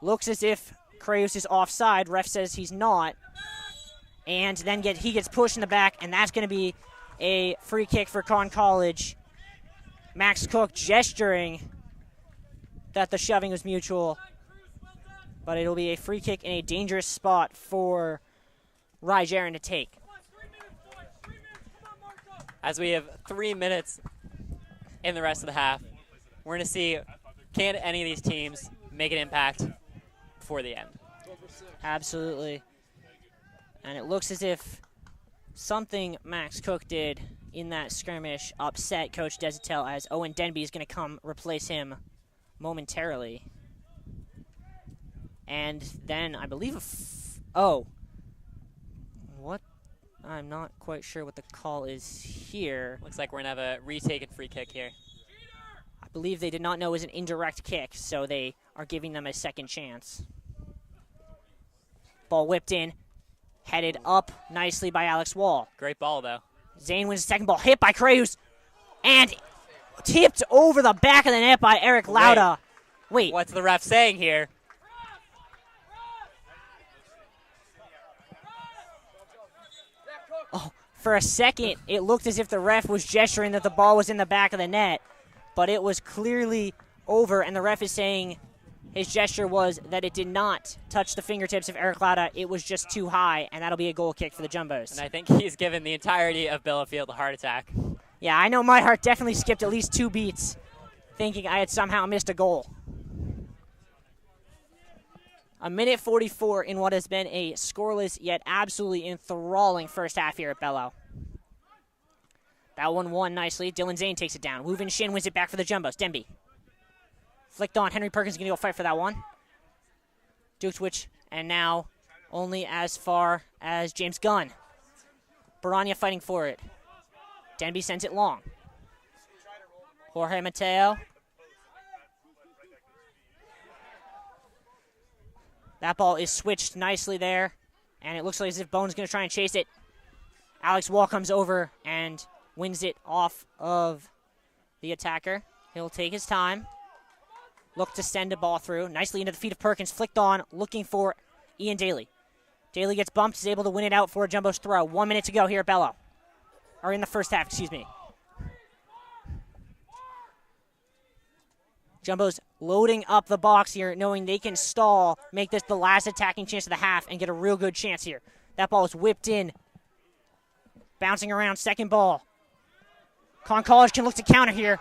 Looks as if Creus is offside. Ref says he's not. And then he gets pushed in the back, and that's going to be a free kick for Conn College. Max Cook gesturing that the shoving was mutual. But it'll be a free kick in a dangerous spot for Rye Jaron to take. As we have 3 minutes in the rest of the half, we're going to see, can any of these teams make an impact before the end? Absolutely. And it looks as if something Max Cook did in that skirmish upset Coach Desatel, as Owen Denby is going to come replace him momentarily. And then I believe what? I'm not quite sure what the call is here. Looks like we're going to have a retake and free kick here. I believe they did not know it was an indirect kick, so they are giving them a second chance. Ball whipped in, headed up nicely by Alex Wall. Great ball, though. Zane wins the second ball, hit by Creus, and tipped over the back of the net by Eric Lauda. Wait. What's the ref saying here? Oh, for a second, it looked as if the ref was gesturing that the ball was in the back of the net, but it was clearly over, and the ref is saying his gesture was that it did not touch the fingertips of Eric Lauda. It was just too high, and that'll be a goal kick for the Jumbos. And I think he's given the entirety of Billafield a heart attack. Yeah, I know my heart definitely skipped at least 2 beats, thinking I had somehow missed a goal. A minute 44 in what has been a scoreless yet absolutely enthralling first half here at Bello. That one won nicely. Dylan Zane takes it down. Woo Vin Shin wins it back for the Jumbos. Denby. Flicked on. Henry Perkins going to go fight for that one. Duke Switch. And now only as far as James Gunn. Baranya fighting for it. Denby sends it long. Jorge Mateo. That ball is switched nicely there, and it looks like as if Bone's going to try and chase it. Alex Wall comes over and wins it off of the attacker. He'll take his time. Look to send a ball through. Nicely into the feet of Perkins. Flicked on, looking for Ian Daly. Daly gets bumped. He's able to win it out for a Jumbo's throw. 1 minute to go here at Bello. Or in the first half, excuse me. Jumbo's loading up the box here, knowing they can stall, make this the last attacking chance of the half, and get a real good chance here. That ball is whipped in. Bouncing around, second ball. Conn College can look to counter here.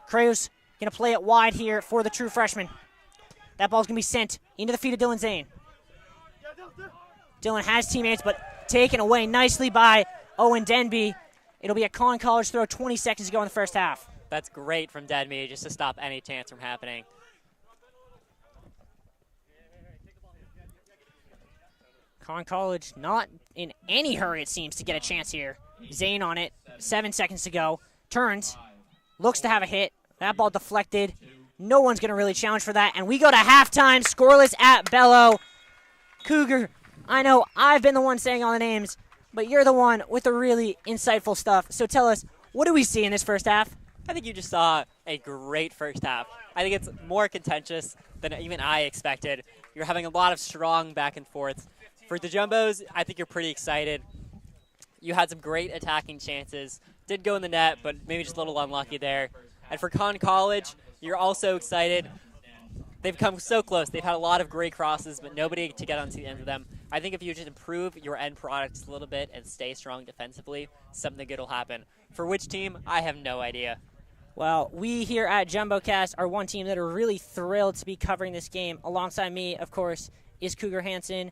Creus going to play it wide here for the true freshman. That ball's going to be sent into the feet of Dylan Zane. Dylan has teammates, but taken away nicely by Owen Denby. It'll be a Conn College throw, 20 seconds to go in the first half. That's great from Denby, just to stop any chance from happening. Conn College not in any hurry, it seems, to get a chance here. Zane on it, 7 seconds to go. Turns, looks to have a hit. That ball deflected No one's going to really challenge for that. And we go to halftime, scoreless at Bello. Cougar, I know I've been the one saying all the names, but you're the one with the really insightful stuff. So tell us, what do we see in this first half? I think you just saw a great first half. I think it's more contentious than even I expected. You're having a lot of strong back and forths. For the Jumbos, I think you're pretty excited. You had some great attacking chances. Did go in the net, but maybe just a little unlucky there. And for Conn College, you're also excited. They've come so close. They've had a lot of great crosses, but nobody to get onto the end of them. I think if you just improve your end product a little bit and stay strong defensively, something good will happen. For which team, I have no idea. Well, we here at JumboCast are one team that are really thrilled to be covering this game. Alongside me, of course, is Cougar Hansen,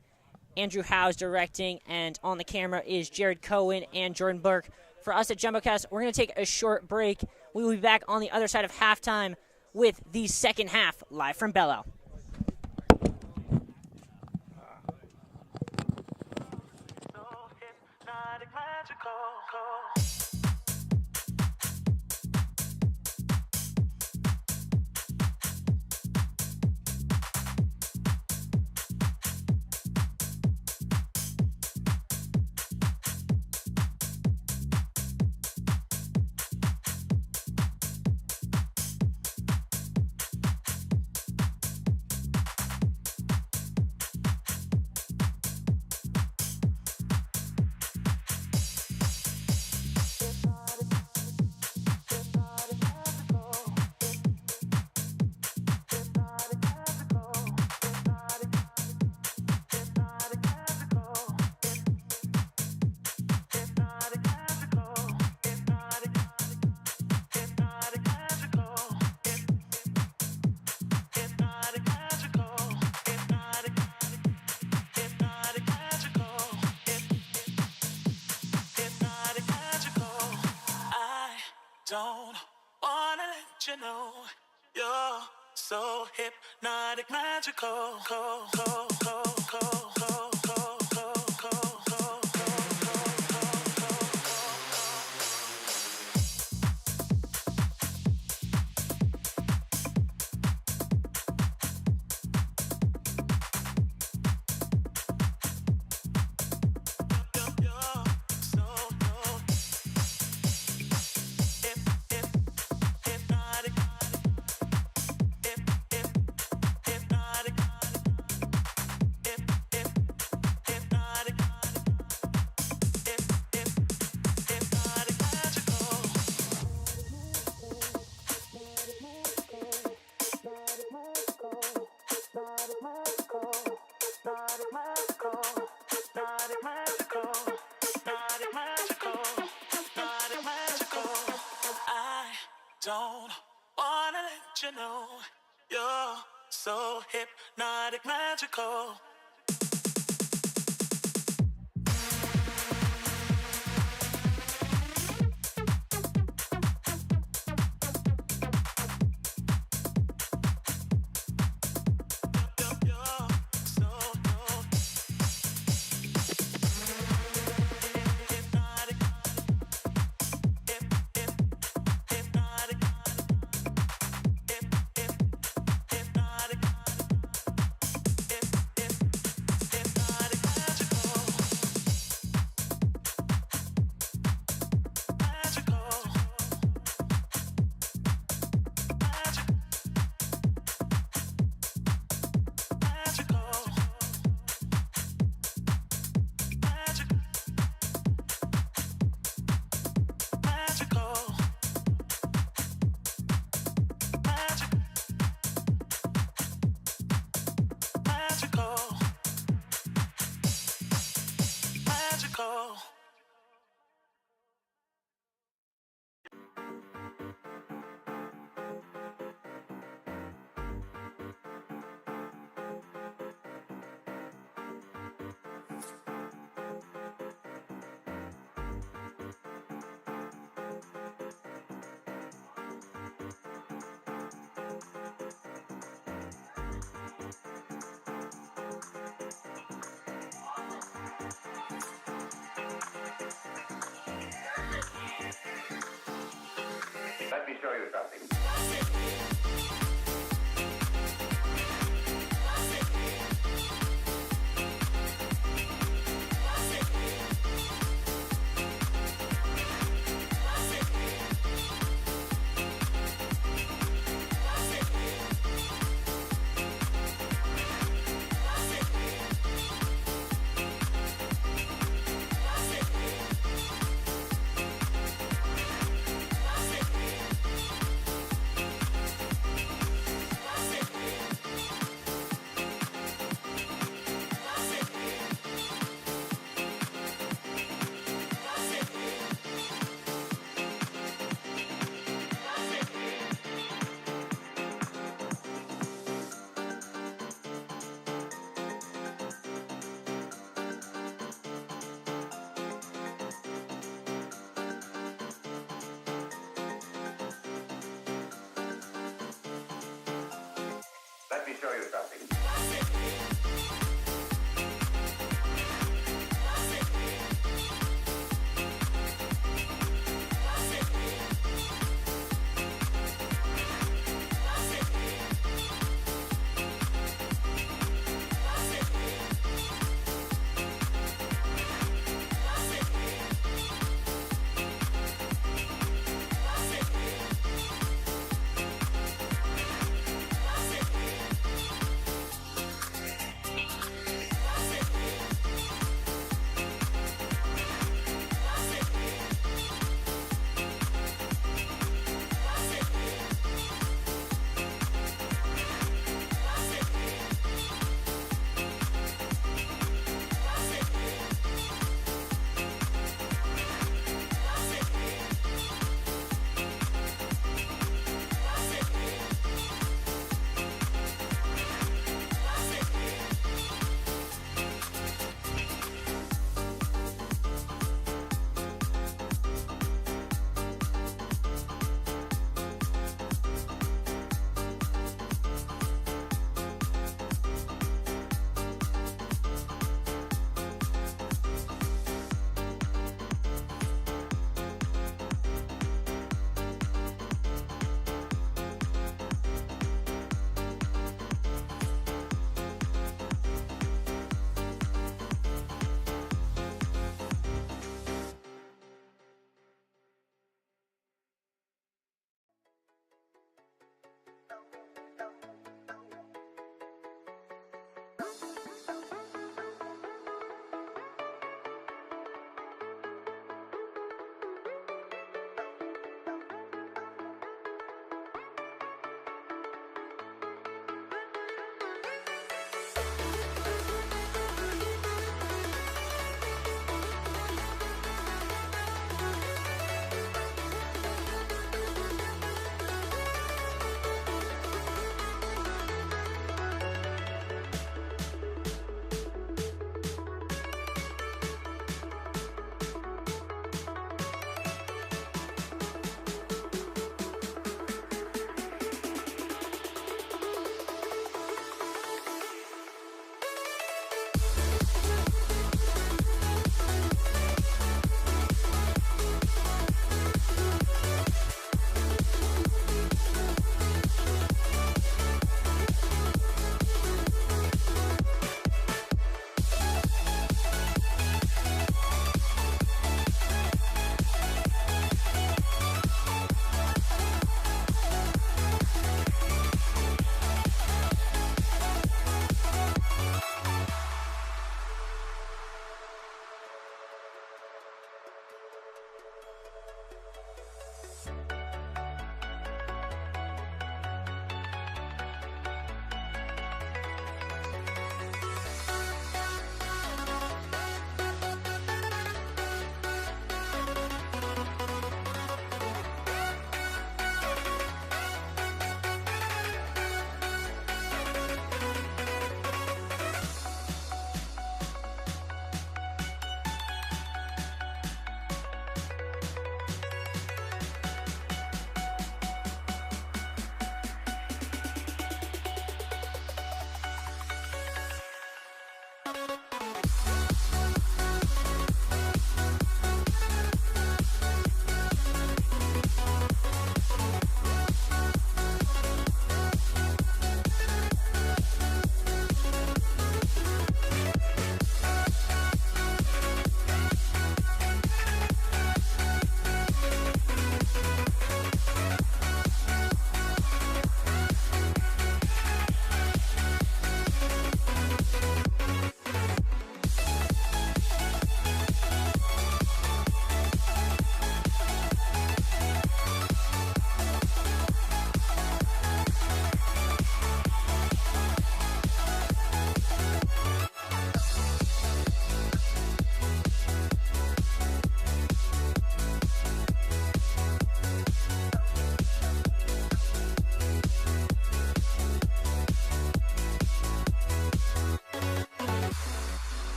Andrew Howe's directing, and on the camera is Jared Cohen and Jordan Burke. For us at JumboCast, we're going to take a short break. We will be back on the other side of halftime with the second half, live from Bello. Don't wanna let you know you're so hypnotic, magical. Don't wanna let you know you're so hypnotic, magical. Let me show you something. let me show you something.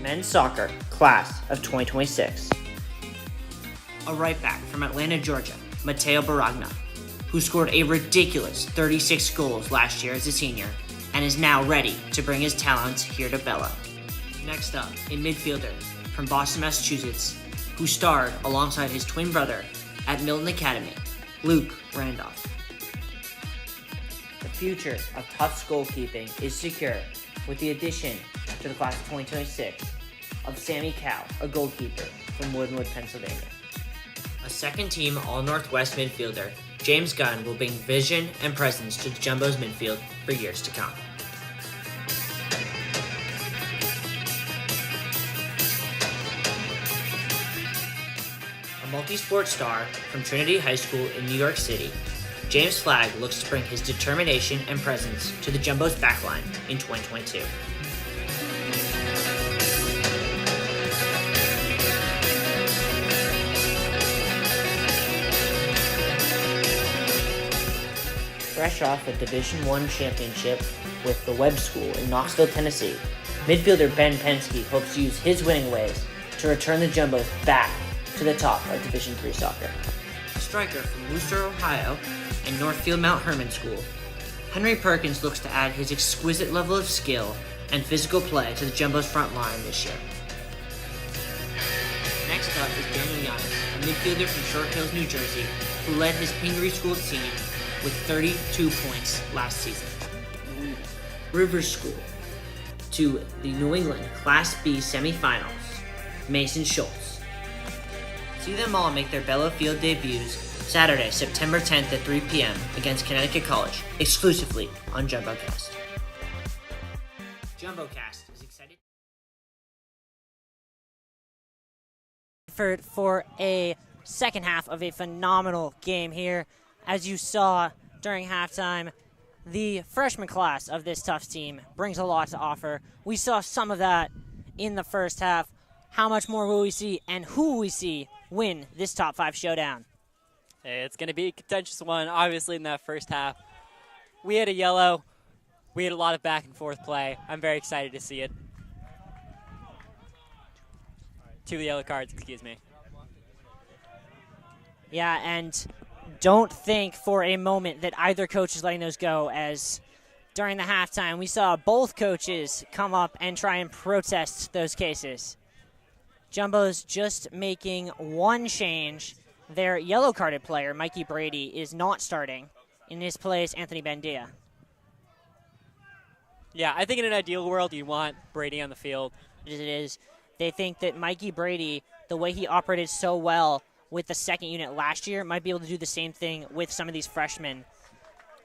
men's soccer class of 2026. A right back from Atlanta, Georgia, Mateo Baragna, who scored a ridiculous 36 goals last year as a senior and is now ready to bring his talents here to Bella. Next up, a midfielder from Boston, Massachusetts, who starred alongside his twin brother at Milton Academy, Luke Randolph. The future of Tufts goalkeeping is secure with the addition to the class of 2026 of Sammy Cow, a goalkeeper from Woodwood, Pennsylvania. A second-team All-Northwest midfielder, James Gunn, will bring vision and presence to the Jumbo's midfield for years to come. A multi-sport star from Trinity High School in New York City, James Flagg looks to bring his determination and presence to the Jumbo's backline in 2022. Fresh off a Division I championship with the Webb School in Knoxville, Tennessee, midfielder Ben Penske hopes to use his winning ways to return the Jumbos back to the top of Division III soccer. A striker from Worcester, Ohio, and Northfield Mount Herman School, Henry Perkins looks to add his exquisite level of skill and physical play to the Jumbo's front line this year. Next up is Daniel Yanis, a midfielder from Short Hills, New Jersey, who led his Pingree School team with 32 points last season. Rivers School to the New England Class B semifinals, Mason Schultz. See them all make their Bella Field debuts Saturday, September 10th at 3 p.m. against Connecticut College, exclusively on JumboCast. JumboCast is excited for a second half of a phenomenal game here. As you saw during halftime, the freshman class of this Tufts team brings a lot to offer. We saw some of that in the first half. How much more will we see, and who will we see win this top 5 showdown? It's going to be a contentious one, obviously, in that first half. We had a yellow. We had a lot of back and forth play. I'm very excited to see it. 2 yellow cards, excuse me. Yeah, and don't think for a moment that either coach is letting those go, as during the halftime we saw both coaches come up and try and protest those cases. Jumbo's just making one change. Their yellow-carded player, Mikey Brady, is not starting. In his place, Anthony Bendia. Yeah, I think in an ideal world you want Brady on the field. As it is, they think that Mikey Brady, the way he operated so well with the second unit last year, might be able to do the same thing with some of these freshmen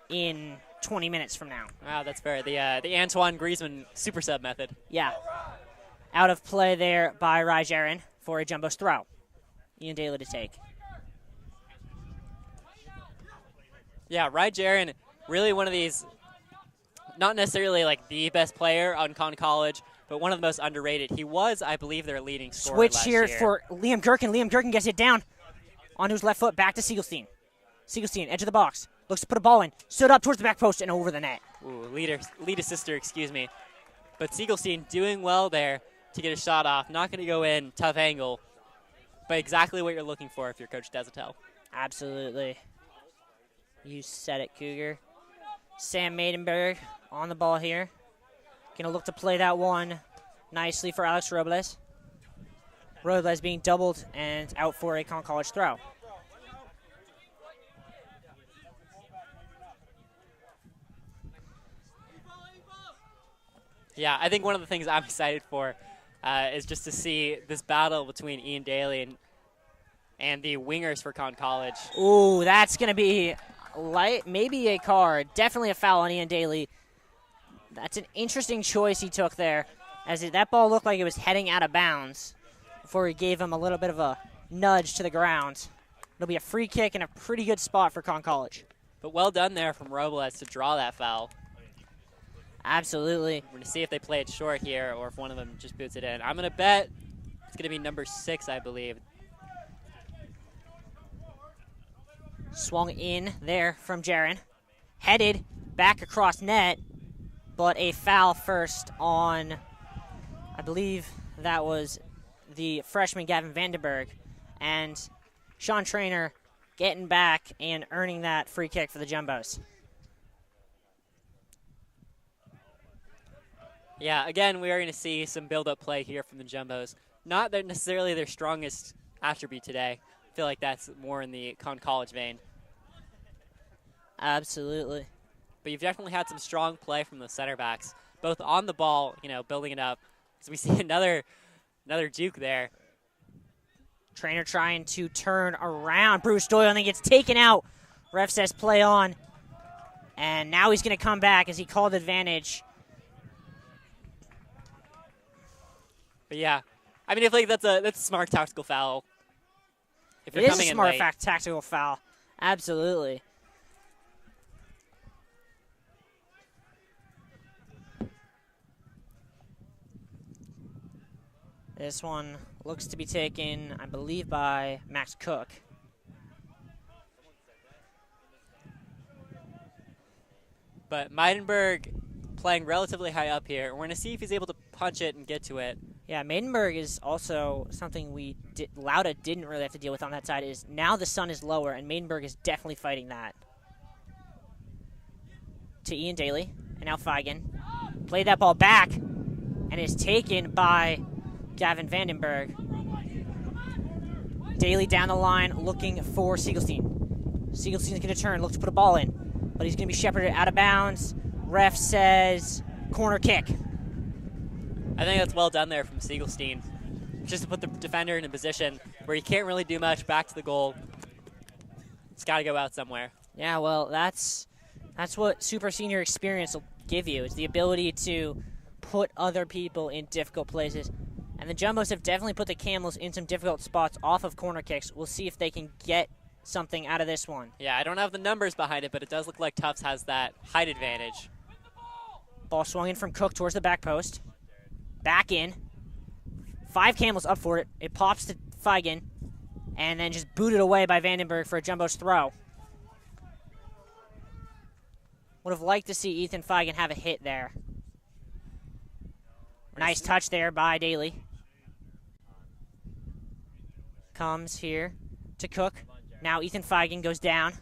in 20 minutes from now. Wow, that's fair. The Antoine Griezmann super sub method. Yeah. Out of play there by Raj Aaron for a Jumbo's throw. Ian Daly to take. Yeah, Raj Aaron, really one of these, not necessarily like the best player on Conn College, but one of the most underrated. He was, I believe, their leading scorer Switch last here year. for Liam Gherkin. Liam Gherkin gets it down on his left foot, back to Siegelstein. Siegelstein, edge of the box, looks to put a ball in, stood up towards the back post and over the net. Ooh, lead assister, excuse me. But Siegelstein doing well there to get a shot off. Not going to go in, tough angle, but exactly what you're looking for if you're Coach Desatel. Absolutely. You said it, Cougar. Sam Maidenberg on the ball here. Going to look to play that one nicely for Alex Robles. Robles being doubled and out for a Conn College throw. Yeah, I think one of the things I'm excited for is just to see this battle between Ian Daly and the wingers for Conn College. Ooh, that's going to be maybe a card. Definitely a foul on Ian Daly. That's an interesting choice he took there, as that ball looked like it was heading out of bounds before he gave him a little bit of a nudge to the ground. It'll be a free kick and a pretty good spot for Conn College. But well done there from Robles to draw that foul. Absolutely. We're going to see if they play it short here or if one of them just boots it in. I'm going to bet it's going to be number 6, I believe. Swung in there from Jaron. Headed back across net, but a foul first on, I believe, that was the freshman Gavin Vandenberg. And Sean Trainer getting back and earning that free kick for the Jumbos. Yeah, again, we are going to see some build-up play here from the Jumbos. Not that necessarily their strongest attribute today. I feel like that's more in the Conn College vein. Absolutely. But you've definitely had some strong play from the center backs, both on the ball, building it up. Because we see another juke there. Trainer trying to turn around. Bruce Doyle, and then gets taken out. Ref says play on. And now he's going to come back as he called advantage. But yeah, I mean, I feel like that's a smart tactical foul. If you're It is coming a in smart late. tactical foul. Absolutely. This one looks to be taken, I believe, by Max Cook. But Meidenberg playing relatively high up here. We're going to see if he's able to punch it and get to it. Yeah, Maidenberg is also something Lauda didn't really have to deal with on that side. Is now the sun is lower, and Maidenberg is definitely fighting that. To Ian Daly, and now Feigen. Played that ball back, and is taken by Gavin Vandenberg. Daly down the line looking for Siegelstein. Siegelstein's going to turn, look to put a ball in, but he's going to be shepherded out of bounds. Ref says corner kick. I think that's well done there from Siegelstein. Just to put the defender in a position where he can't really do much back to the goal. It's got to go out somewhere. Yeah, well, that's what super senior experience will give you, is the ability to put other people in difficult places. And the Jumbos have definitely put the Camels in some difficult spots off of corner kicks. We'll see if they can get something out of this one. Yeah, I don't have the numbers behind it, but it does look like Tufts has that height advantage. Ball swung in from Cook towards the back post. Back in. 5 Camels up for it. It pops to Feigen. And then just booted away by Vandenberg for a Jumbo's throw. Would have liked to see Ethan Feigen have a hit there. Nice touch there by Daly. Comes here to Cook. Now Ethan Feigen goes down.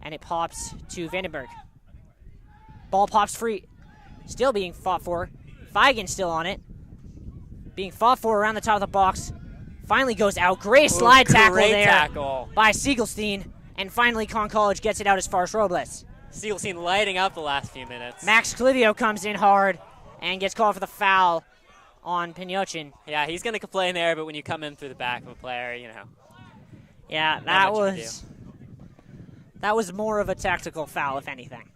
And it pops to Vandenberg. Ball pops free. Still being fought for. Feigen still on it. Being fought for around the top of the box. Finally goes out. Great slide tackle there tackle by Siegelstein. And finally Conn College gets it out as far as Robles. Siegelstein lighting up the last few minutes. Max Clivio comes in hard and gets called for the foul on Pinyochin. Yeah, he's going to complain there, but when you come in through the back of a player, Yeah, that was more of a tactical foul, if anything.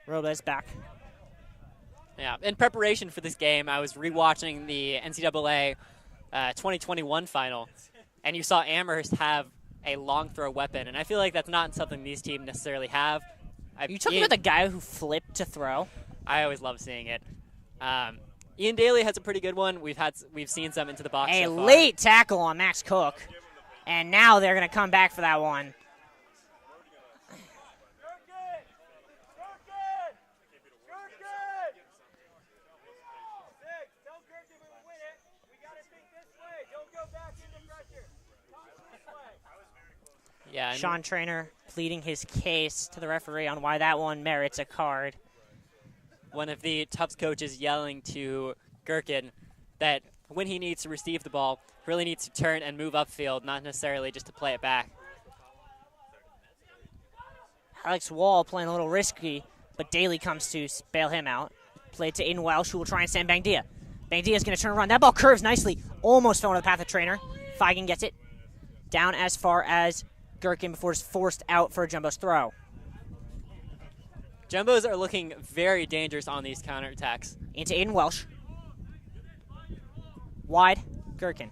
Robles back. Yeah, in preparation for this game, I was rewatching the NCAA 2021 final, and you saw Amherst have a long throw weapon, and I feel like that's not something these teams necessarily have. You talking about the guy who flipped to throw? I always love seeing it. Ian Daly has a pretty good one. We've seen some into the box. A so far. late tackle on Max Cook, and now they're going to come back for that one. Yeah, Sean Trainer pleading his case to the referee on why that one merits a card. One of the Tufts coaches yelling to Gherkin that when he needs to receive the ball, he really needs to turn and move upfield, not necessarily just to play it back. Alex Wall playing a little risky, but Daly comes to bail him out. Played to Aiden Welsh, who will try and send Bangdia. Bangdia's going to turn around. That ball curves nicely. Almost fell into the path of Trainer. Feigen gets it. Down as far as Gherkin before it's forced out for a Jumbo's throw. Jumbos are looking very dangerous on these counterattacks. Into Aiden Welsh. Wide, Gherkin.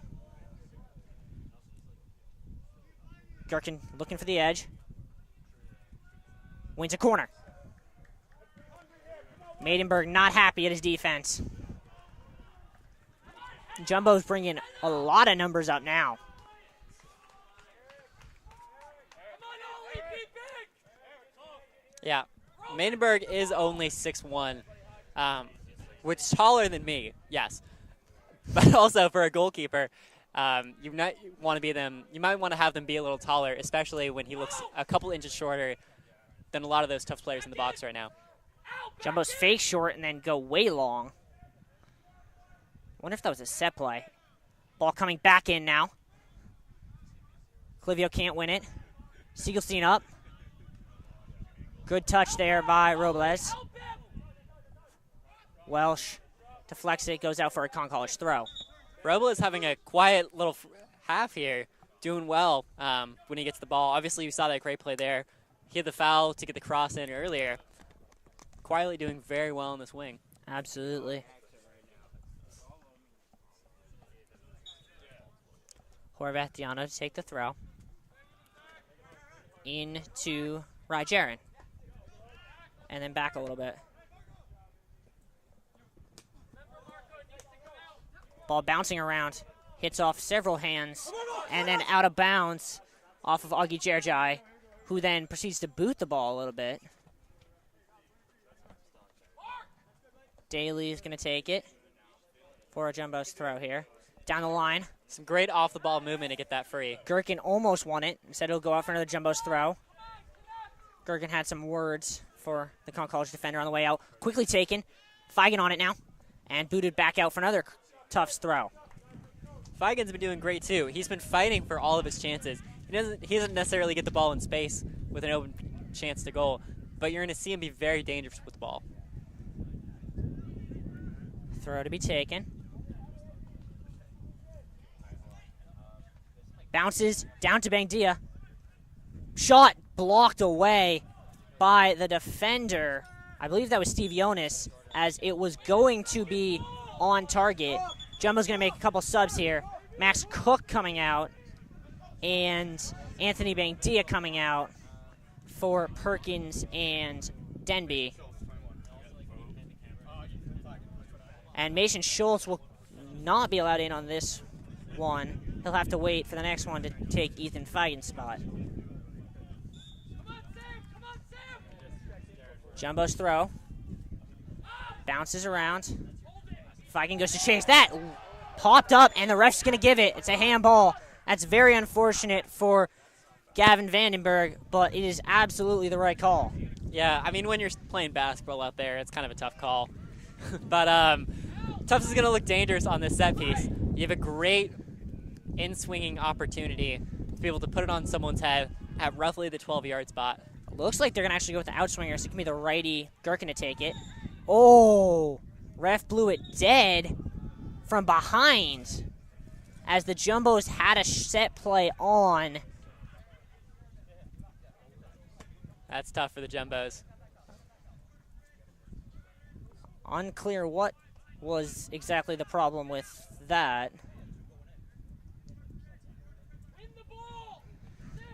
Gherkin looking for the edge. Wins a corner. Maidenberg not happy at his defense. Jumbo's bringing a lot of numbers up now. Yeah, Maidenberg is only 6'1", which is taller than me, yes. But also for a goalkeeper, you might want to be them. You might want to have them be a little taller, especially when he looks a couple inches shorter than a lot of those tough players in the box right now. Jumbo's fake short and then go way long. Wonder if that was a set play. Ball coming back in now. Clivio can't win it. Siegelstein up. Good touch there by Robles. Welsh deflects it, goes out for a Conn College throw. Robles having a quiet little half here, doing well when he gets the ball. Obviously, you saw that great play there. He had the foul to get the cross in earlier. Quietly doing very well in this wing. Absolutely. Horvatiano to take the throw. Into Ryjaren. And then back a little bit. Ball bouncing around. Hits off several hands. And then out of bounds off of Augie Jerjai, who then proceeds to boot the ball a little bit. Daly is going to take it for a Jumbo's throw here. Down the line. Some great off-the-ball movement to get that free. Gherkin almost won it. Instead, he'll go out for another Jumbo's throw. Gherkin had some words for the Conn College defender on the way out. Quickly taken. Feigen on it now. And booted back out for another Tufts throw. Feigen's been doing great, too. He's been fighting for all of his chances. He doesn't necessarily get the ball in space with an open chance to goal, but you're going to see him be very dangerous with the ball. Throw to be taken. Bounces down to Bangdia. Shot blocked away by the defender. I believe that was Steve Jonas, as it was going to be on target. Jumbo's going to make a couple subs here. Max Cook coming out and Anthony Bangdia coming out for Perkins and Denby. And Mason Schultz will not be allowed in on this one. He'll have to wait for the next one to take Ethan Feigen's spot. Jumbo's throw. Bounces around. Feigen goes to chase that. Popped up, and the ref's going to give it. It's a handball. That's very unfortunate for Gavin Vandenberg, but it is absolutely the right call. Yeah, I mean, when you're playing basketball out there, it's kind of a tough call. But Tufts is going to look dangerous on this set piece. You have a great in-swinging opportunity to be able to put it on someone's head at roughly the 12-yard spot. Looks like they're going to actually go with the outswinger, so it can be the righty Gherkin to take it. Oh, ref blew it dead from behind as the Jumbos had a set play on. That's tough for the Jumbos. Unclear what was exactly the problem with that.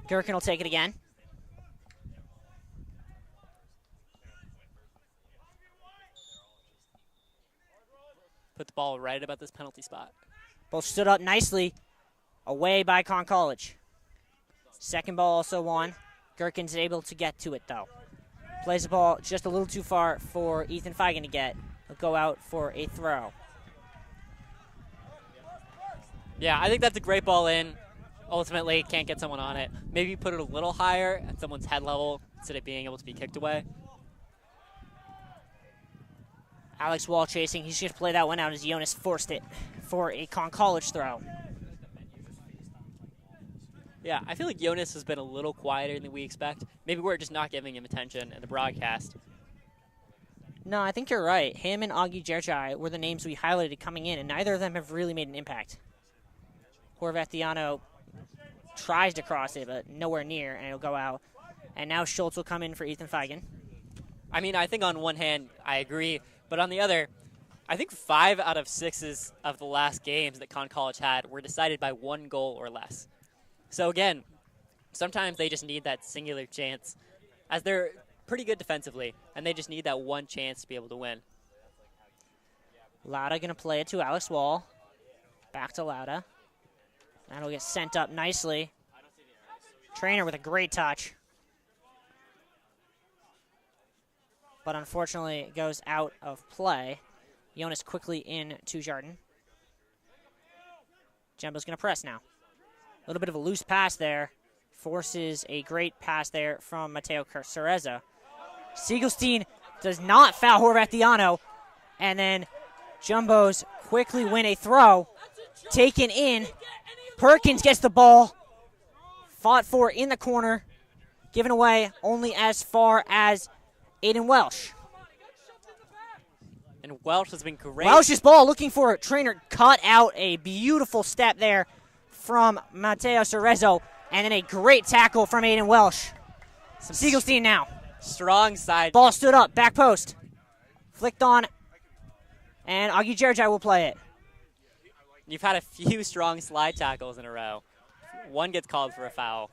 Gherkin will take it again. Put the ball right about this penalty spot. Both stood up nicely. Away by Conn College. Second ball also won. Gherkin's able to get to it, though. Plays the ball just a little too far for Ethan Feigen to get. He'll go out for a throw. Yeah, I think that's a great ball in. Ultimately, can't get someone on it. Maybe put it a little higher at someone's head level instead of being able to be kicked away. Alex Wall chasing. He's just play that one out as Jonas forced it for a Conn College throw. Yeah, I feel like Jonas has been a little quieter than we expect. Maybe we're just not giving him attention in the broadcast. No, I think you're right. Him and Augie Jerjai were the names we highlighted coming in, and neither of them have really made an impact. Horvatiano tries to cross it, but nowhere near, and it'll go out. And now Schultz will come in for Ethan Feigen. I mean, I think on one hand, I agree. But on the other, I think 5 out of 6 of the last games that Conn College had were decided by 1 goal or less. So again, sometimes they just need that singular chance, as they're pretty good defensively, and they just need that one chance to be able to win. Lauda going to play it to Alex Wall. Back to Lauda. That'll get sent up nicely. Trainer with a great touch. but unfortunately it goes out of play. Jonas quickly in to Jardin. Jumbo's going to press now. A little bit of a loose pass there. Forces a great pass there from Mateo Cerezo. Siegelstein does not foul Horvathiano. And then Jumbos quickly win a throw. Taken in. Perkins gets the ball. Fought for in the corner. Given away only as far as Aiden Welsh. And Welsh has been great. Welsh's ball looking for a trainer. Cut out a beautiful step there from Mateo Cerezo. And then a great tackle from Aiden Welsh. Siegelstein now. Strong side. Ball stood up. Back post. Flicked on. And Augie Jerjai will play it. You've had a few strong slide tackles in a row. One gets called for a foul.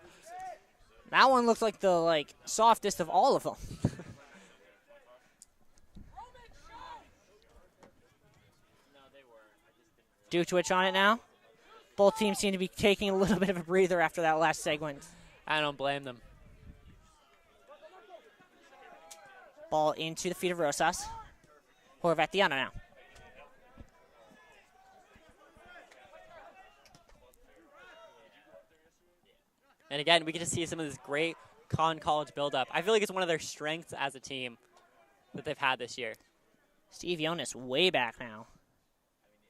That one looked like the softest of all of them. Do twitch on it now. Both teams seem to be taking a little bit of a breather after that last segment. I don't blame them. Ball into the feet of Rosas. Horvathiano now. And again, we get to see some of this great Conn College buildup. I feel like it's one of their strengths as a team that they've had this year. Steve Jonas way back now.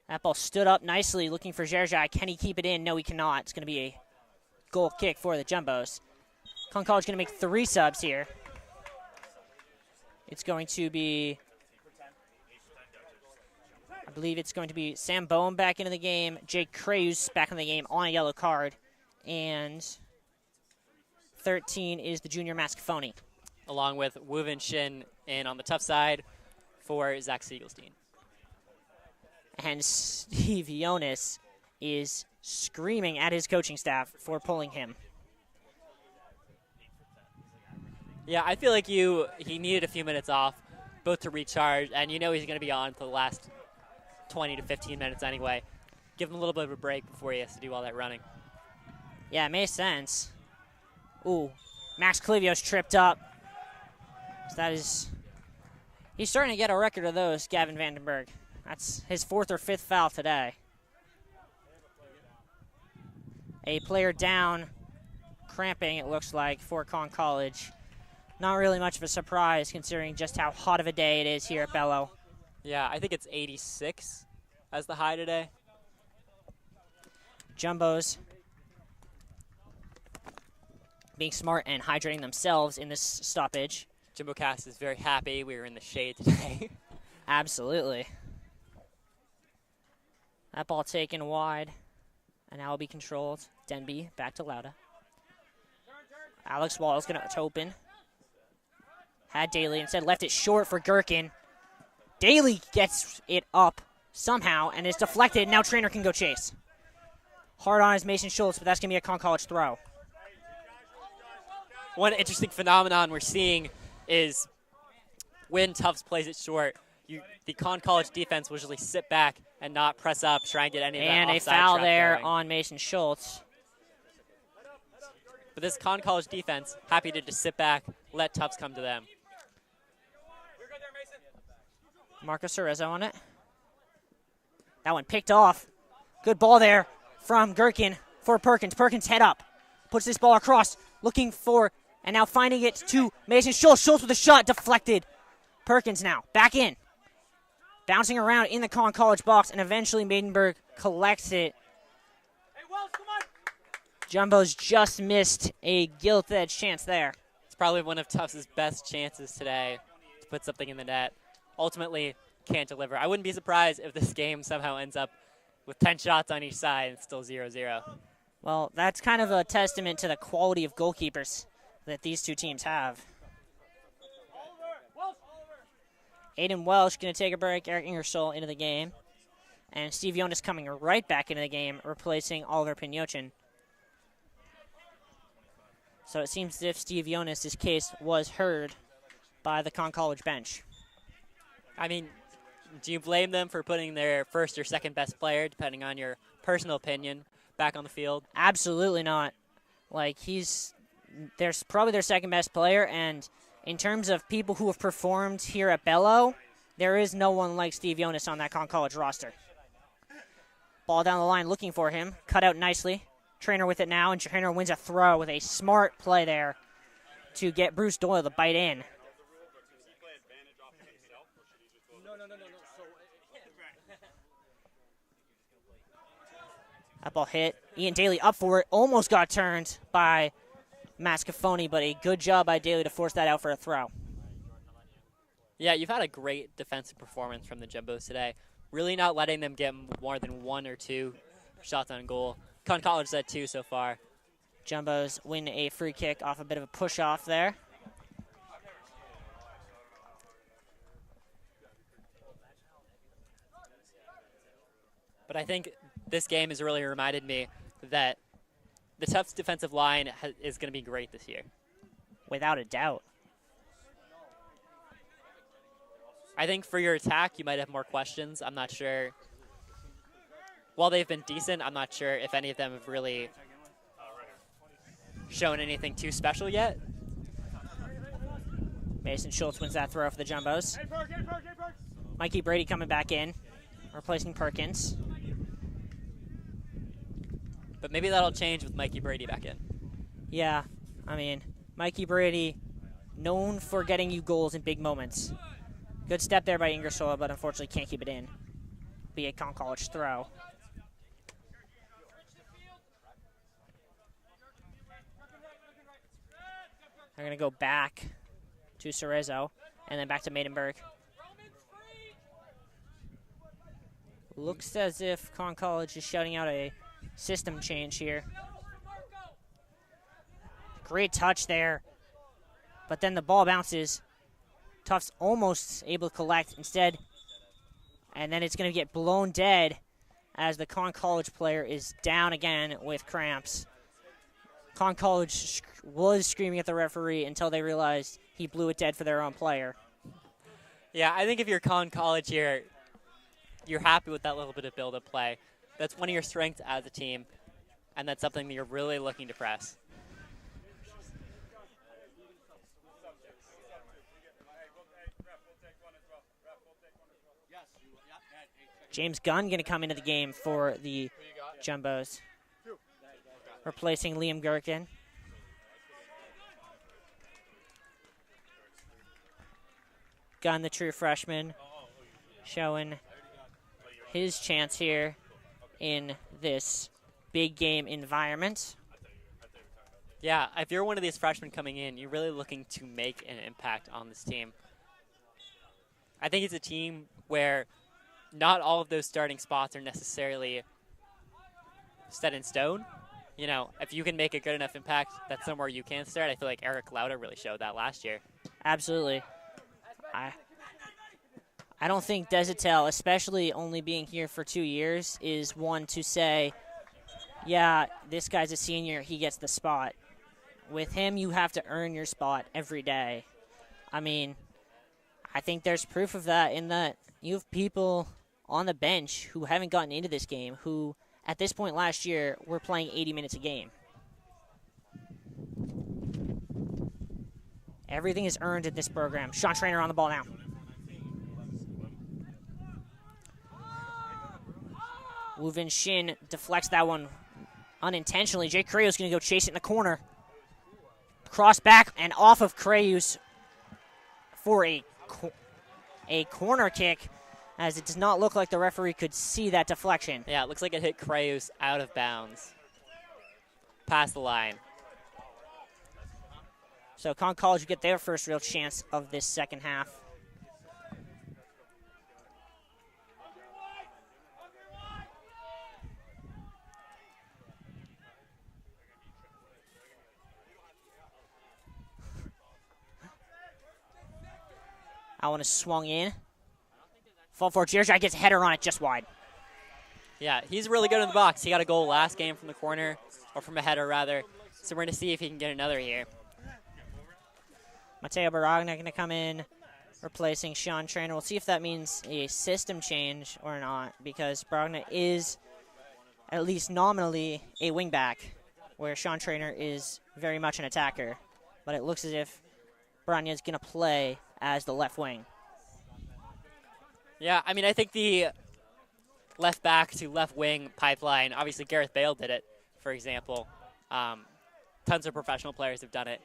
That ball stood up nicely, looking for Jerjai. Can he keep it in? No, he cannot. It's going to be a goal kick for the Jumbos. Conn College going to make 3 subs here. It's going to be, I believe it's going to be Sam Bowen back into the game, Jake Creus back in the game on a yellow card, and 13 is the junior mask phony. Along with Woovin Shin in on the tough side for Zach Siegelstein. And Steve Jonas is screaming at his coaching staff for pulling him. Yeah, I feel like he needed a few minutes off, both to recharge, and you know he's going to be on for the last 20 to 15 minutes anyway. Give him a little bit of a break before he has to do all that running. Yeah, it makes sense. Ooh, Max Clivio's tripped up. So he's starting to get a record of those, Gavin Vandenberg. That's his 4th or 5th foul today. A player down, cramping, it looks like, for Conn College. Not really much of a surprise considering just how hot of a day it is here at Bello. Yeah, I think it's 86 as the high today. Jumbos being smart and hydrating themselves in this stoppage. JumboCast is very happy we were in the shade today. Absolutely. That ball taken wide, and now will be controlled. Denby back to Lauda. Alex Wall is going to open. Had Daly, instead left it short for Gherkin. Daly gets it up somehow and is deflected. Now Trainer can go chase. Hard on is Mason Schultz, but that's going to be a Conn College throw. One interesting phenomenon we're seeing is when Tufts plays it short, the Conn College defense will usually sit back and not press up, try and get any of that and a offside foul trap there going. on Mason Schultz. But this Conn College defense, happy to just sit back, let Tufts come to them. Marco Cerezo on it. That one picked off. Good ball there from Gherkin for Perkins. Perkins head up. Puts this ball across. Looking for, and now finding it to Mason Schultz. Schultz with a shot deflected. Perkins now back in. Bouncing around in the Conn College box, and eventually Maidenberg collects it. Hey, Wells, come on. Jumbo's just missed a gilt-edged chance there. It's probably one of Tufts' best chances today to put something in the net. Ultimately, can't deliver. I wouldn't be surprised if this game somehow ends up with 10 shots on each side and still 0-0. Well, that's kind of a testament to the quality of goalkeepers that these two teams have. Aiden Welsh going to take a break. Eric Ingersoll into the game. And Steve Jonas coming right back into the game, replacing Oliver Pignochin. So it seems as if Steve Jonas' case was heard by the Conn College bench. I mean, do you blame them for putting their first or second best player, depending on your personal opinion, back on the field? Absolutely not. Like, there's probably their second best player, and in terms of people who have performed here at Bello, there is no one like Steve Jonas on that Conn College roster. Ball down the line looking for him. Cut out nicely. Trainer with it now, and Trainer wins a throw with a smart play there to get Bruce Doyle to bite in. That ball hit. Ian Daly up for it. Almost got turned by Mascafoni, but a good job by Daly to force that out for a throw. Yeah, you've had a great defensive performance from the Jumbos today. Really not letting them get more than 1 or 2 shots on goal. Conn College said 2 so far. Jumbos win a free kick off a bit of a push-off there. But I think this game has really reminded me that the Tufts defensive line is going to be great this year. Without a doubt. I think for your attack, you might have more questions. I'm not sure. While they've been decent, I'm not sure if any of them have really shown anything too special yet. Mason Schultz wins that throw for the Jumbos. Mikey Brady coming back in, replacing Perkins. But maybe that'll change with Mikey Brady back in. Yeah, I mean, Mikey Brady, known for getting you goals in big moments. Good step there by Ingersoll, but unfortunately can't keep it in. Be a Conn College throw. They're going to go back to Cerezo and then back to Maidenberg. Looks as if Conn College is shouting out a system change here. Great touch there, but then the ball bounces. Tufts almost able to collect instead, and then it's going to get blown dead as the Conn College player is down again with cramps. Conn College was screaming at the referee until they realized he blew it dead for their own player. Yeah, I think if you're Conn College here, you're happy with that little bit of build-up play. That's one of your strengths as a team, and that's something that you're really looking to press. James Gunn going to come into the game for the Jumbos, replacing Liam Gherkin. Gunn, the true freshman, showing his chance here in this big game environment. Yeah, if you're one of these freshmen coming in, you're really looking to make an impact on this team. I think it's a team where not all of those starting spots are necessarily set in stone. You know, if you can make a good enough impact, that's somewhere you can start. I feel like Eric Lauda really showed that last year. Absolutely. I don't think Desatel, especially only being here for 2 years, is one to say, yeah, this guy's a senior, he gets the spot. With him, you have to earn your spot every day. I mean, I think there's proof of that in that you have people on the bench who haven't gotten into this game who, at this point last year, were playing 80 minutes a game. Everything is earned in this program. Sean Trainer on the ball now. Wu Vin Shin deflects that one unintentionally. Jake Crayo's going to go chase it in the corner. Cross back and off of Crayus for a corner kick, as it does not look like the referee could see that deflection. Yeah, it looks like it hit Crayus out of bounds. Past the line. So Conn College will get their first real chance of this second half. That one is swung in. Fall for Jerry gets a header on it just wide. Yeah, he's really good in the box. He got a goal last game from the corner, or from a header rather. So we're going to see if he can get another here. Mateo Baragna going to come in, replacing Sean Trainer. We'll see if that means a system change or not, because Baragna is at least nominally a wingback, where Sean Trainer is very much an attacker. But it looks as if Branya is going to play as the left wing. Yeah, I mean, I think the left back to left wing pipeline, obviously Gareth Bale did it, for example. Tons of professional players have done it.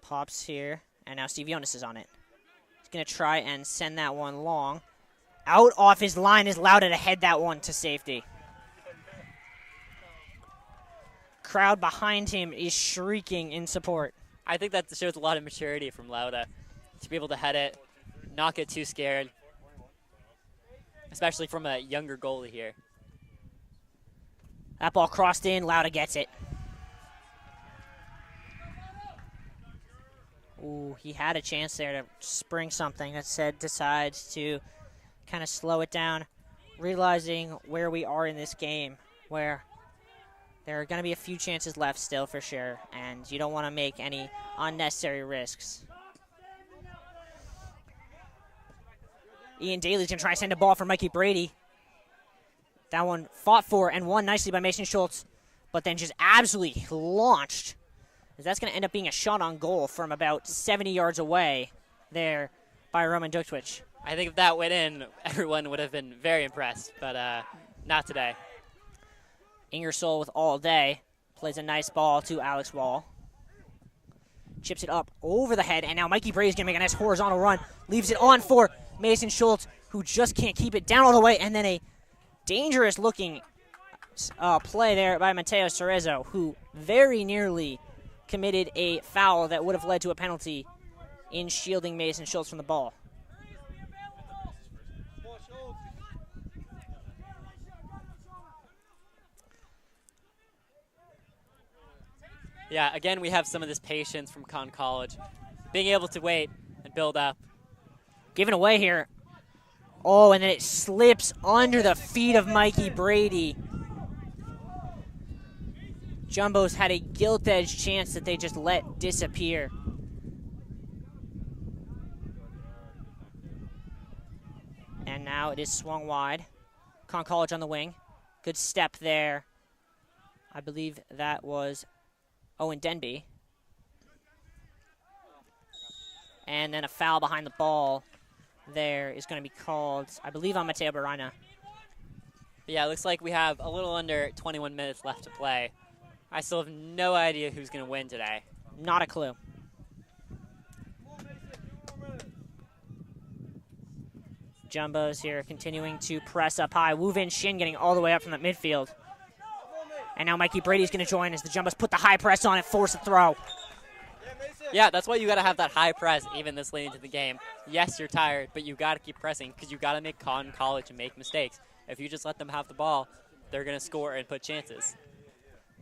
Pops here, and now Steve Jonas is on it. He's going to try and send that one long. Out off his line is Lauda to head that one to safety. Crowd behind him is shrieking in support. I think that shows a lot of maturity from Lauda to be able to head it, not get too scared, especially from a younger goalie here. That ball crossed in, Lauda gets it. Ooh, he had a chance there to spring something. That said, decides to kind of slow it down, realizing where we are in this game, where there are going to be a few chances left still for sure, and you don't want to make any unnecessary risks. Ian Daly's going to try to send a ball for Mikey Brady. That one fought for and won nicely by Mason Schultz, but then just absolutely launched. That's going to end up being a shot on goal from about 70 yards away there by Roman Duktwich. I think if that went in, everyone would have been very impressed, but not today. Ingersoll with all day plays a nice ball to Alex Wall. Chips it up over the head, and now Mikey Brady's going to make a nice horizontal run. Leaves it on for Mason Schultz, who just can't keep it down all the way, and then a dangerous-looking play there by Mateo Cerezo, who very nearly committed a foul that would have led to a penalty in shielding Mason Schultz from the ball. Yeah, again, we have some of this patience from Conn College, being able to wait and build up. Given away here. Oh, and then it slips under the feet of Mikey Brady. Jumbo's had a gilt-edged chance that they just let disappear. And now it is swung wide. Conn College on the wing. Good step there. I believe that was Owen Denby. And then a foul behind the ball there is going to be called, I believe, on Mateo Barana. Yeah, it looks like we have a little under 21 minutes left to play. I still have no idea who's going to win today. Not a clue. Jumbo's here continuing to press up high. Woo Vin Shin getting all the way up from the midfield. And now Mikey Brady's going to join as the Jumbos put the high press on it, force a throw. Yeah, that's why you got to have that high press even this late into the game. Yes, you're tired, but you got to keep pressing because you got to make Conn College and make mistakes. If you just let them have the ball, they're going to score and put chances.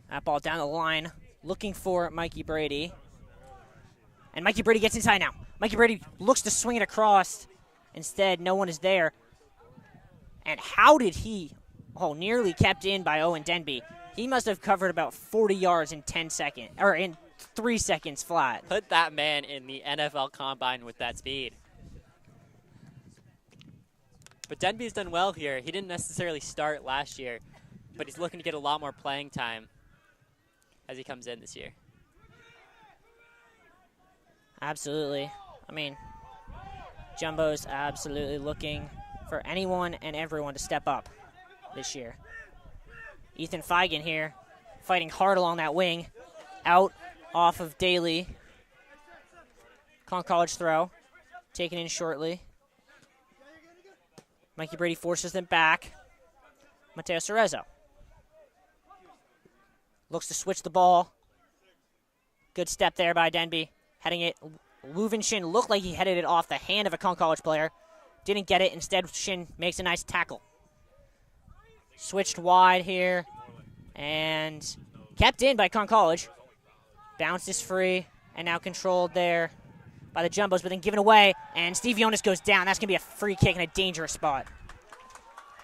That ball down the line, looking for Mikey Brady. And Mikey Brady gets inside now. Mikey Brady looks to swing it across. Instead, no one is there. And how did he, nearly kept in by Owen Denby. He must have covered about 40 yards in 10 seconds, or in 3 seconds flat. Put that man in the NFL Combine with that speed. But Denby's done well here. He didn't necessarily start last year, but he's looking to get a lot more playing time as he comes in this year. Absolutely. I mean, Jumbo's absolutely looking for anyone and everyone to step up this year. Ethan Feigen here, fighting hard along that wing. Out off of Daly. Conn College throw. Taken in shortly. Mikey Brady forces them back. Mateo Cerezo. Looks to switch the ball. Good step there by Denby. Heading it. Woo Vin Shin looked like he headed it off the hand of a Conn College player. Didn't get it. Instead, Shin makes a nice tackle. Switched wide here. And kept in by Conn College. Bounce is free. And now controlled there by the Jumbos, but then given away. And Steve Jonas goes down. That's going to be a free kick in a dangerous spot.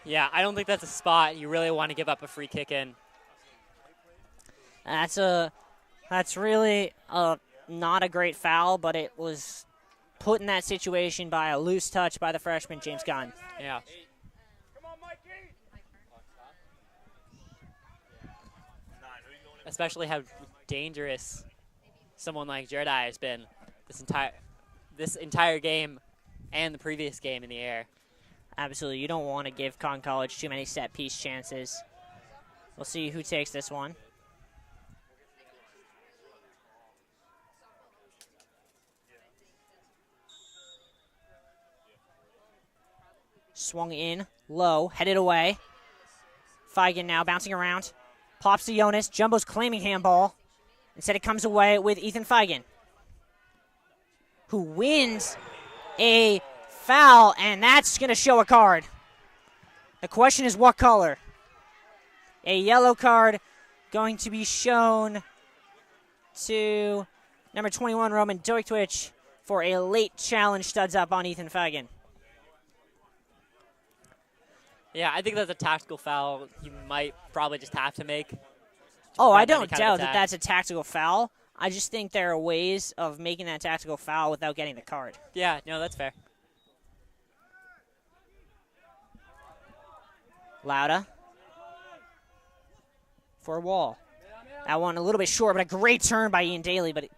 Yeah, I don't think that's a spot you really want to give up a free kick in. That's really not a great foul, but it was put in that situation by a loose touch by the freshman, James Conn. Yeah. Especially dangerous someone like Jedi has been this entire game and the previous game in the air. Absolutely. You don't want to give Conn College too many set-piece chances. We'll see who takes this one. Swung in, low, headed away. Feigen now bouncing around. Pops to Jonas. Jumbo's claiming handball. Instead, it comes away with Ethan Feigen, who wins a foul, and that's going to show a card. The question is what color? A yellow card going to be shown to number 21, Roman Deutwich, for a late challenge studs up on Ethan Feigen. Yeah, I think that's a tactical foul you might probably just have to make. Oh, I don't doubt that that's a tactical foul. I just think there are ways of making that tactical foul without getting the card. Yeah, no, that's fair. Lauda for a wall. That one a little bit short, but a great turn by Ian Daly, but it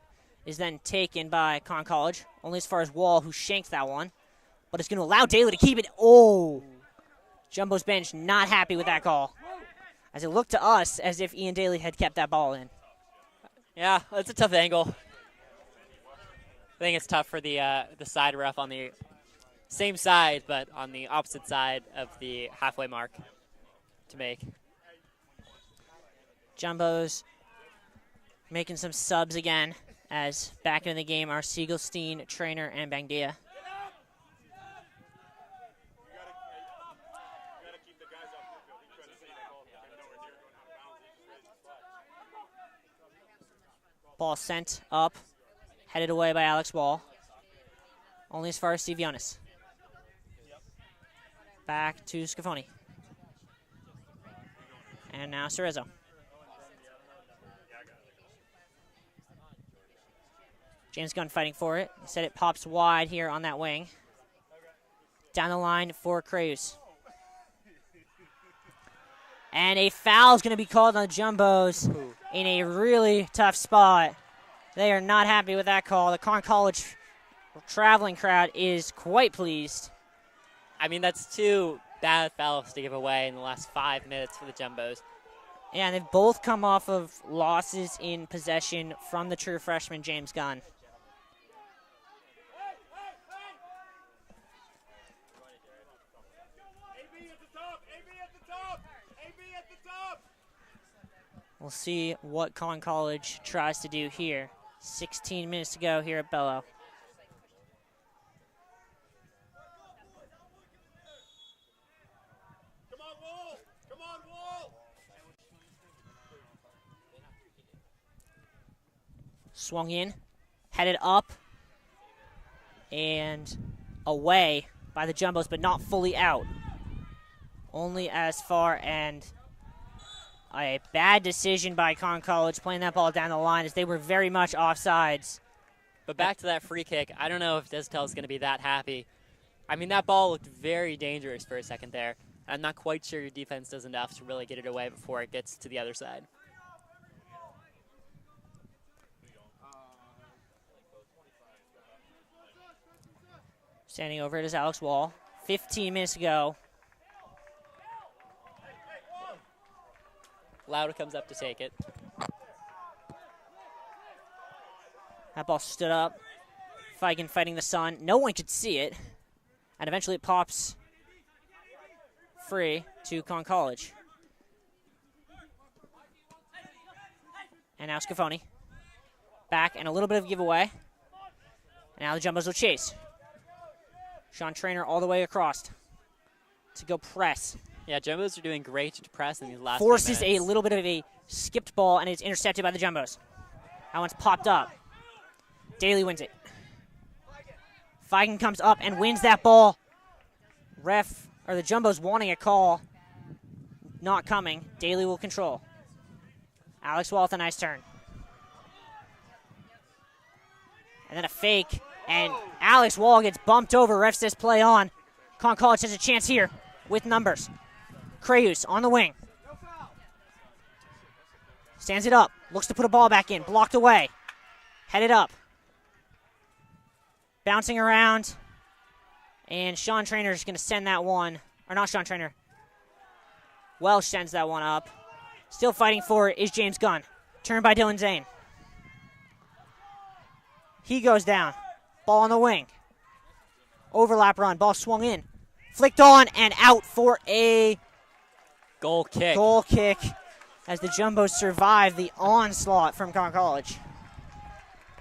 is then taken by Conn College. Only as far as Wall, who shanked that one. But it's going to allow Daly to keep it. Oh! Jumbo's bench not happy with that call, as it looked to us as if Ian Daly had kept that ball in. Yeah, that's a tough angle. I think it's tough for the side ref on the same side, but on the opposite side of the halfway mark to make. Jumbo's making some subs again, as back in the game are Siegelstein, Trainer, and Bangdia. Ball sent up, headed away by Alex Wall. Only as far as Steve Jonas. Back to Scafoni. And now Cerezo. James Gunn fighting for it. Instead it pops wide here on that wing. Down the line for Creus. And a foul is going to be called on the Jumbos in a really tough spot. They are not happy with that call. The Conn College traveling crowd is quite pleased. I mean, that's two bad fouls to give away in the last 5 minutes for the Jumbos. Yeah, and they've both come off of losses in possession from the true freshman, James Gunn. We'll see what Conn College tries to do here. 16 minutes to go here at Bello. Come on, Wall! Come on, Wall! Swung in, headed up, and away by the Jumbos, but not fully out. Only as far, and a bad decision by Conn College playing that ball down the line as they were very much offsides. But back to that free kick, I don't know if Desatel is going to be that happy. I mean, that ball looked very dangerous for a second there. I'm not quite sure your defense does enough to really get it away before it gets to the other side. Standing over it is Alex Wall. 15 minutes to go. Lauda comes up to take it. That ball stood up. Feigen fighting the sun. No one could see it. And eventually it pops free to Conn College. And now Scafoni. Back and a little bit of giveaway. And now the Jumbos will chase. Sean Trainer all the way across to go press. Yeah, Jumbos are doing great to press in these last Forces few a minutes. little bit of a skipped ball, and it's intercepted by the Jumbos. That one's popped up. Daly wins it. Feigen comes up and wins that ball. Ref, or the Jumbos wanting a call. Not coming. Daly will control. Alex Wall with a nice turn. And then a fake, and Alex Wall gets bumped over. Ref says play on. Conn College has a chance here with numbers. Creus on the wing. Stands it up. Looks to put a ball back in. Blocked away. Headed up. Bouncing around. And Sean Trainer is going to send that one. Or not Sean Trainer. Welsh sends that one up. Still fighting for it is James Gunn. Turned by Dylan Zane. He goes down. Ball on the wing. Overlap run. Ball swung in. Flicked on and out for a Goal kick. goal kick as the Jumbos survive the onslaught from Conn College.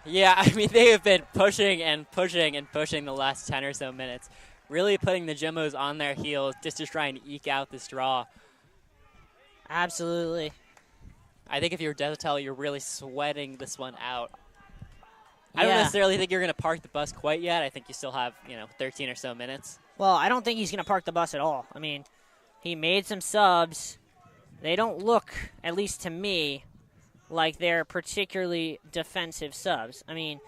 Yeah, I mean, they have been pushing and pushing and pushing the last 10 or so minutes, really putting the Jumbos on their heels just to try and eke out this draw. Absolutely. I think if you're Desautels, you're really sweating this one out. I don't Yeah. necessarily think you're going to park the bus quite yet. I think you still have, 13 or so minutes. Well, I don't think he's going to park the bus at all. I mean, he made some subs. They don't look, at least to me, like they're particularly defensive subs. I mean,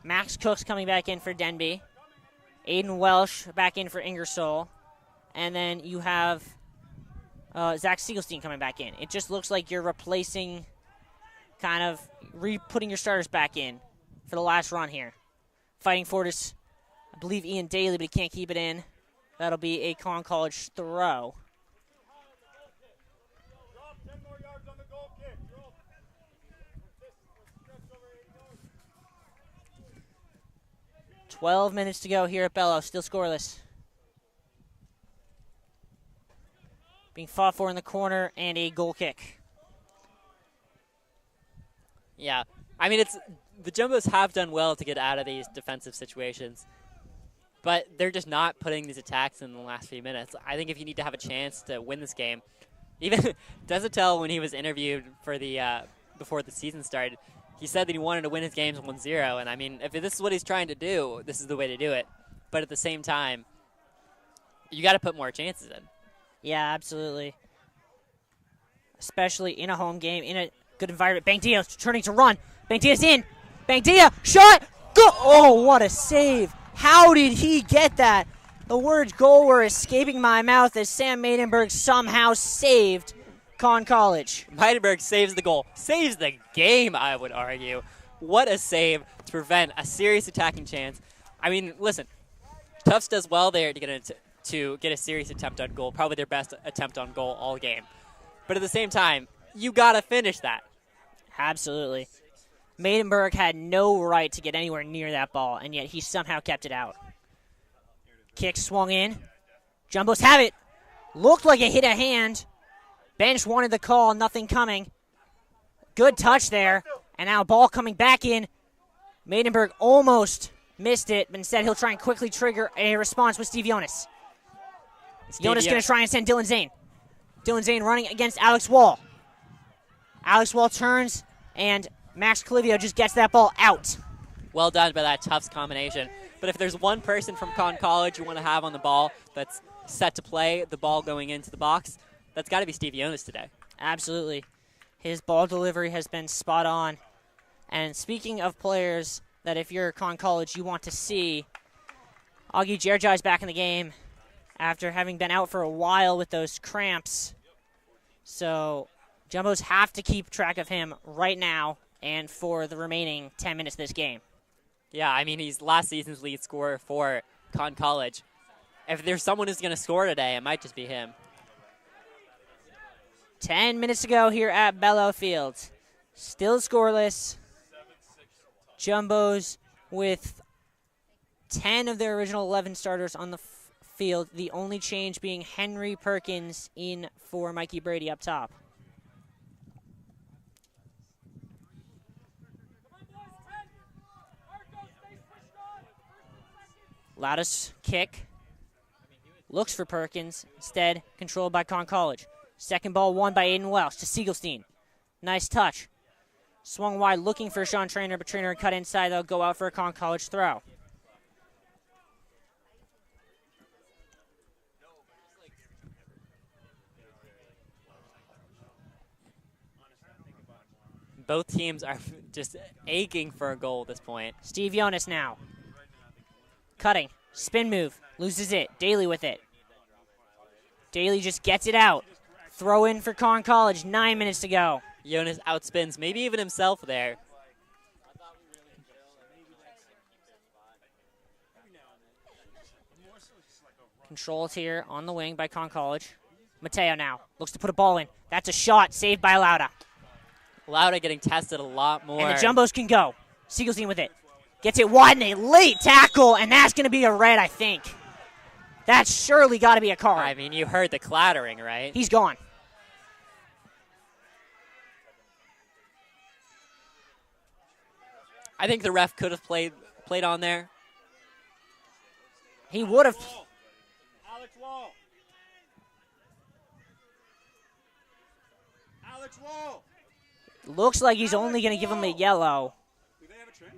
Max Cook's coming back in for Denby. Aiden Welsh back in for Ingersoll. And then you have Zach Siegelstein coming back in. It just looks like you're replacing, kind of putting your starters back in for the last run here. Fighting for this, I believe, Ian Daly, but he can't keep it in. That'll be a Conn College throw. 12 minutes to go here at Bello, still scoreless. Being fought for in the corner, and a goal kick. Yeah, I mean, the Jumbos have done well to get out of these defensive situations, but they're just not putting these attacks in the last few minutes. I think if you need to have a chance to win this game, even Desautels, when he was interviewed for the before the season started, he said that he wanted to win his games 1-0, and I mean, if this is what he's trying to do, this is the way to do it. But at the same time, you got to put more chances in. Yeah, absolutely. Especially in a home game, in a good environment. Bangdia turning to run. Bangdia's in. Bangdia, shot, go! Oh, what a save. How did he get that? The words goal were escaping my mouth as Sam Maidenberg somehow saved Conn College. Maidenberg saves the goal. Saves the game, I would argue. What a save to prevent a serious attacking chance. I mean, listen, Tufts does well there to get a serious attempt on goal, probably their best attempt on goal all game. But at the same time, you got to finish that. Absolutely. Maidenberg had no right to get anywhere near that ball, and yet he somehow kept it out. Kick swung in. Jumbos have it. Looked like it hit a hand. Bench wanted the call, nothing coming. Good touch there. And now ball coming back in. Maidenberg almost missed it, but instead he'll try and quickly trigger a response with Steve Jonas. Jonas going to try and send Dylan Zane. Dylan Zane running against Alex Wall. Alex Wall turns, and Max Calivio just gets that ball out. Well done by that Tufts combination. But if there's one person from Conn College you want to have on the ball that's set to play the ball going into the box, that's got to be Steve Jonas today. Absolutely. His ball delivery has been spot on. And speaking of players that if you're Conn College you want to see, Augie Jerjai's back in the game after having been out for a while with those cramps. So Jumbos have to keep track of him right now and for the remaining 10 minutes of this game. Yeah, I mean, he's last season's lead scorer for Conn College. If there's someone who's going to score today, it might just be him. 10 minutes to go here at Bello Field. Still scoreless. Jumbos with 10 of their original 11 starters on the field. The only change being Henry Perkins in for Mikey Brady up top. Loudest kick. Looks for Perkins. Instead, controlled by Conn College. Second ball won by Aiden Welsh to Siegelstein. Nice touch. Swung wide looking for Sean Trainer, but Trainer cut inside. They'll go out for a Conn College throw. Both teams are just aching for a goal at this point. Steve Jonas now. Cutting. Spin move. Loses it. Daly with it. Daly just gets it out. Throw in for Conn College. 9 minutes to go. Jonas outspins maybe even himself there. Controlled here on the wing by Conn College. Mateo now looks to put a ball in. That's a shot saved by Lauda. Lauda getting tested a lot more. And the Jumbos can go. Siegelstein with it. Gets it wide and a late tackle, and that's going to be a red, I think. That's surely got to be a card. I mean, you heard the clattering, right? He's gone. I think the ref could have played on there. He would have. Alex Wall. Alex Wall. Looks like he's only going to give him a yellow. Do they have a trainer?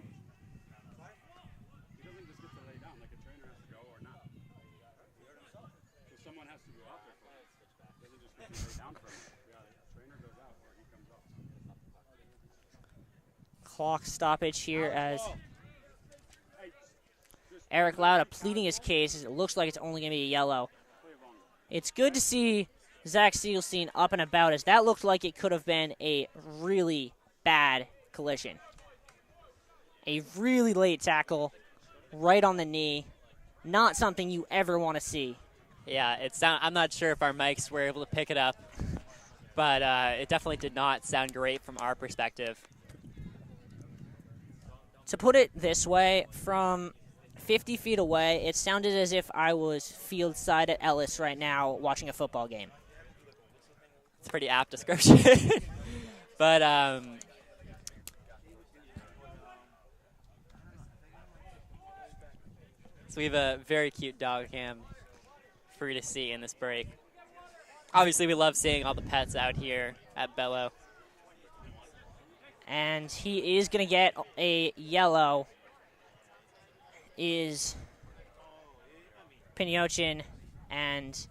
He doesn't just get to lay down. Like a trainer has to go or not. So someone has to go out there for it. He doesn't just get to lay down for him. Yeah, the trainer goes out or he comes up. Clock stoppage here as Eric Lauda pleading his case as it looks like it's only going to be a yellow. It's good to see Zach Siegelstein up and about as that looked like it could have been a really bad collision. A really late tackle right on the knee. Not something you ever want to see. Yeah, I'm not sure if our mics were able to pick it up, but it definitely did not sound great from our perspective. To put it this way, from 50 feet away, it sounded as if I was field side at Ellis right now watching a football game. It's a pretty apt description. But so we have a very cute dog cam for you to see in this break. Obviously, we love seeing all the pets out here at Bello. And he is going to get a yellow. Is Pinyochin, and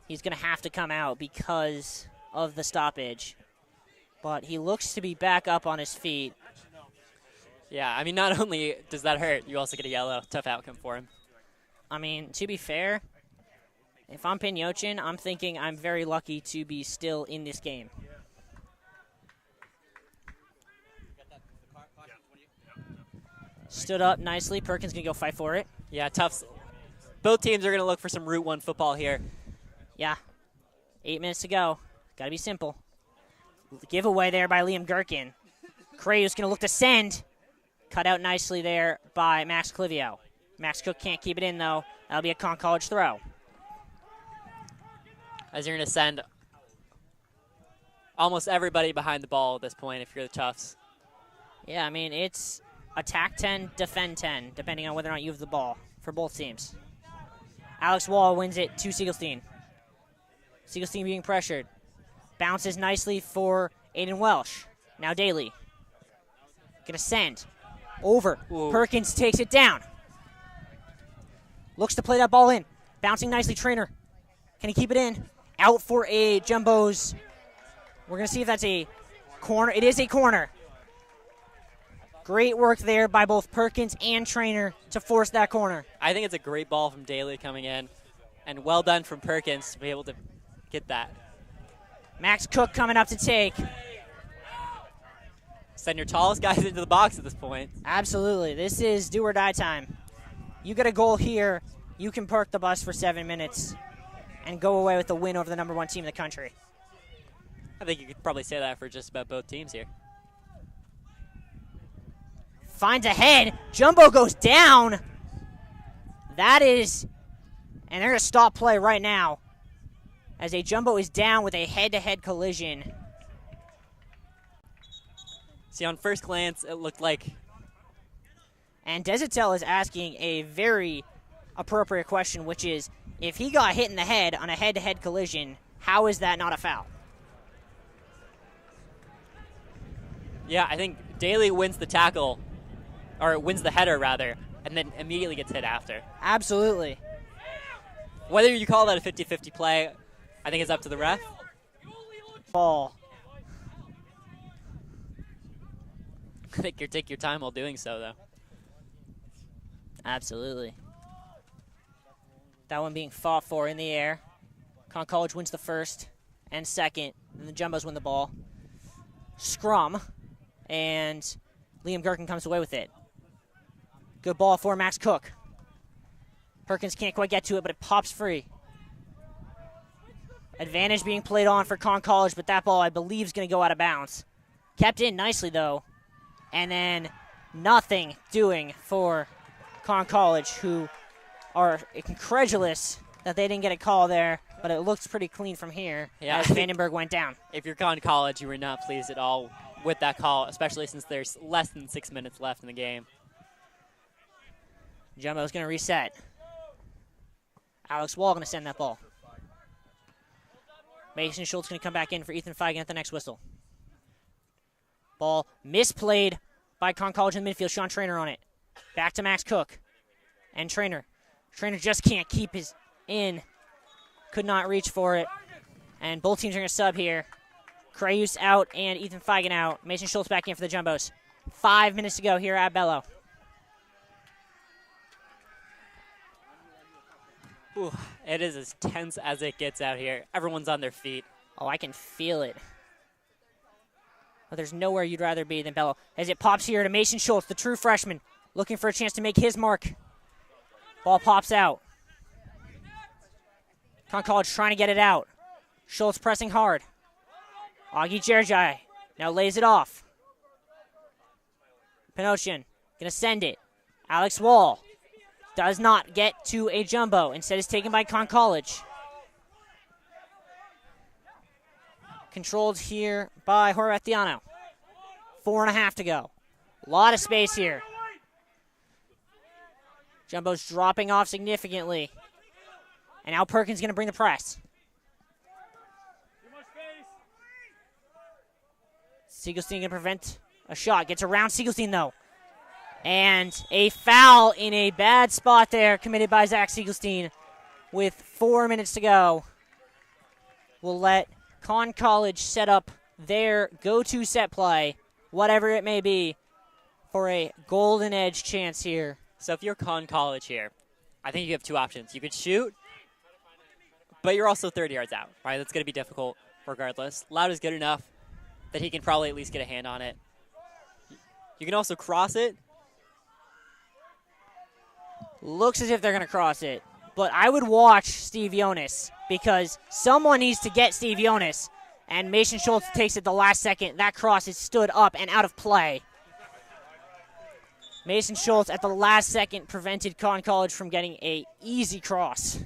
he's going to have to come out because of the stoppage. But he looks to be back up on his feet. Yeah, I mean, not only does that hurt, you also get a yellow. Tough outcome for him. I mean, to be fair, if I'm Pinyochin, I'm thinking I'm very lucky to be still in this game. Stood up nicely. Perkins going to go fight for it. Yeah, Tufts. Both teams are going to look for some Route 1 football here. Yeah. 8 minutes to go. Got to be simple. Giveaway there by Liam Gherkin. Crayu's going to look to send. Cut out nicely there by Max Clivio. Max Cook can't keep it in, though. That'll be a Conn College throw. As you're going to send almost everybody behind the ball at this point if you're the Tufts. Yeah, I mean, it's attack 10, defend 10, depending on whether or not you have the ball for both teams. Alex Wall wins it to Siegelstein. Siegelstein being pressured. Bounces nicely for Aiden Welsh. Now Daly. Gonna send. Over. Ooh. Perkins takes it down. Looks to play that ball in. Bouncing nicely, Trainer. Can he keep it in? Out for a Jumbos. We're gonna see if that's a corner. It is a corner. Great work there by both Perkins and Trainer to force that corner. I think it's a great ball from Daly coming in, and well done from Perkins to be able to get that. Max Cook coming up to take. Send your tallest guys into the box at this point. Absolutely. This is do or die time. You get a goal here, you can park the bus for 7 minutes and go away with a win over the number 1 team in the country. I think you could probably say that for just about both teams here. Finds a head. Jumbo goes down. That is, and they're going to stop play right now as a Jumbo is down with a head-to-head collision. See, on first glance, it looked like... And Desatel is asking a very appropriate question, which is, if he got hit in the head on a head-to-head collision, how is that not a foul? Yeah, I think Daly wins the tackle, or wins the header, rather, and then immediately gets hit after. Absolutely. Whether you call that a 50-50 play, I think it's up to the ref. Ball. I think you take your time while doing so, though. Absolutely. That one being fought for in the air. Conn College wins the first and second, and the Jumbos win the ball. scrum, and Liam Gherkin comes away with it. Good ball for Max Cook. Perkins can't quite get to it, but it pops free. Advantage being played on for Conn College, but that ball, I believe, is going to go out of bounds. Kept in nicely, though. And then nothing doing for Conn College, who are incredulous that they didn't get a call there, but it looks pretty clean from here as Vandenberg went down. If you're Conn College, you were not pleased at all with that call, especially since there's less than 6 minutes left in the game. Jumbo's going to reset. Alex Wall going to send that ball. Mason Schultz going to come back in for Ethan Feigen at the next whistle. Ball misplayed by Conn College in the midfield. Sean Trainer on it. Back to Max Cook. And Trainer. Trainer just can't keep his in. Could not reach for it. And both teams are going to sub here. Crayus out and Ethan Feigen out. Mason Schultz back in for the Jumbos. 5 minutes to go here at Bello. Ooh, it is as tense as it gets out here. Everyone's on their feet. Oh, I can feel it. But there's nowhere you'd rather be than Bello. As it pops here to Mason Schultz, the true freshman, looking for a chance to make his mark. Ball pops out. Conn College trying to get it out. Schultz pressing hard. Augie Jerjai now lays it off. Pinochian going to send it. Alex Wall does not get to a jumbo. Instead is taken by Conn College. Controlled here by Horathiano. 4.5 to go. A lot of space here. Jumbo's dropping off significantly. And now Perkins going to bring the press. Siegelstein going to prevent a shot. Gets around Siegelstein, though. And a foul in a bad spot there committed by Zach Siegelstein with 4 minutes to go. We'll let Conn College set up their go-to set play, whatever it may be, for a golden edge chance here. So if you're Conn College here, I think you have two options. You could shoot, but you're also 30 yards out, right? That's going to be difficult regardless. Loud is good enough that he can probably at least get a hand on it. You can also cross it. Looks as if they're going to cross it. But I would watch Steve Jonas because someone needs to get Steve Jonas. And Mason Schultz takes it the last second. That cross is stood up and out of play. Mason Schultz at the last second prevented Conn College from getting a easy cross.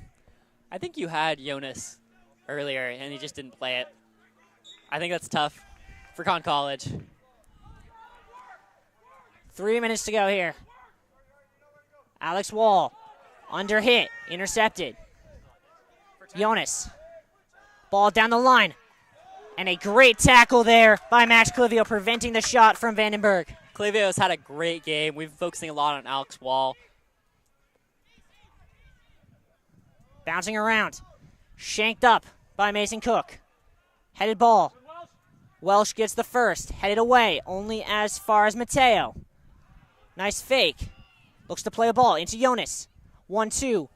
I think you had Jonas earlier and he just didn't play it. I think that's tough for Conn College. 3 minutes to go here. Alex Wall, under hit, intercepted. Jonas, ball down the line. And a great tackle there by Max Clivio, preventing the shot from Vandenberg. Clivio's had a great game. We've been focusing a lot on Alex Wall. Bouncing around. Shanked up by Mason Cook. Headed ball. Welsh gets the first. Headed away, only as far as Mateo. Nice fake. Looks to play a ball into Jonas. 1-2.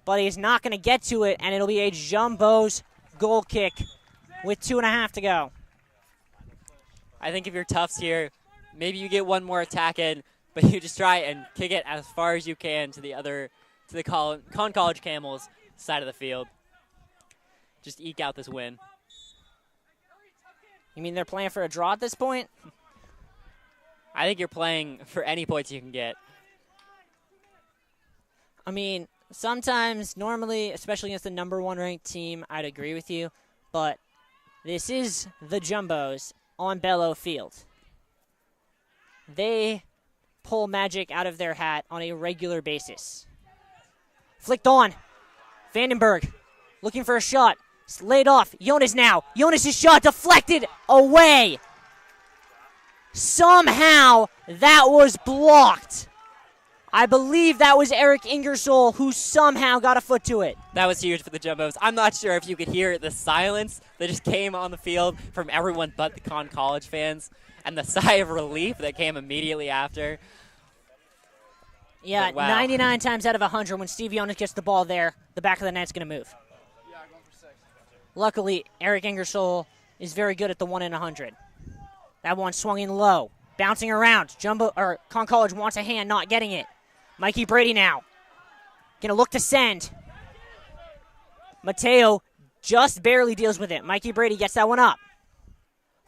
But he's not going to get to it, and it'll be a Jumbo's goal kick with 2.5 to go. I think if you're Tufts here, maybe you get one more attack in, but you just try and kick it as far as you can to the Conn College Camels side of the field. Just eke out this win. You mean they're playing for a draw at this point? I think you're playing for any points you can get. I mean, sometimes, normally, especially against the number 1 ranked team, I'd agree with you. But this is the Jumbos on Bello Field. They pull magic out of their hat on a regular basis. Flicked on. Vandenberg looking for a shot. It's laid off. Jonas now. Jonas' shot deflected away. Somehow that was blocked. I believe that was Eric Ingersoll who somehow got a foot to it. That was huge for the Jumbos. I'm not sure if you could hear the silence that just came on the field from everyone but the Conn College fans and the sigh of relief that came immediately after. Yeah, wow. 99 times out of 100 when Steve Jonas gets the ball there, the back of the net's going to move. Luckily, Eric Ingersoll is very good at the 1 in 100. That one swung in low. Bouncing around. Conn College wants a hand, not getting it. Mikey Brady now. Gonna look to send. Mateo just barely deals with it. Mikey Brady gets that one up.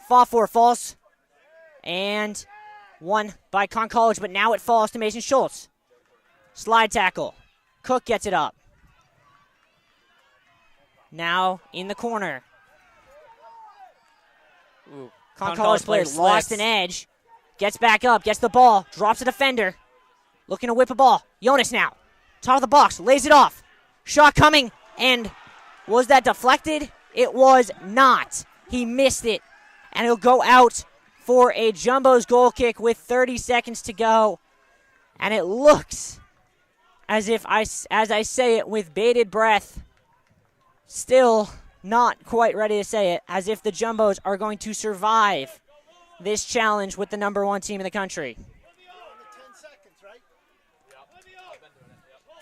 Fall for falls. And one by Conn College, but now it falls to Mason Schultz. Slide tackle. Cook gets it up. Now in the corner. Ooh. Conn College player lost an edge. Gets back up, gets the ball, drops a defender. Looking to whip a ball. Jonas now. Top of the box, lays it off. Shot coming, and was that deflected? It was not. He missed it, and he'll go out for a Jumbo's goal kick with 30 seconds to go. And it looks as if, as I say it with bated breath, still not quite ready to say it, as if the Jumbos are going to survive this challenge with the number 1 team in the country.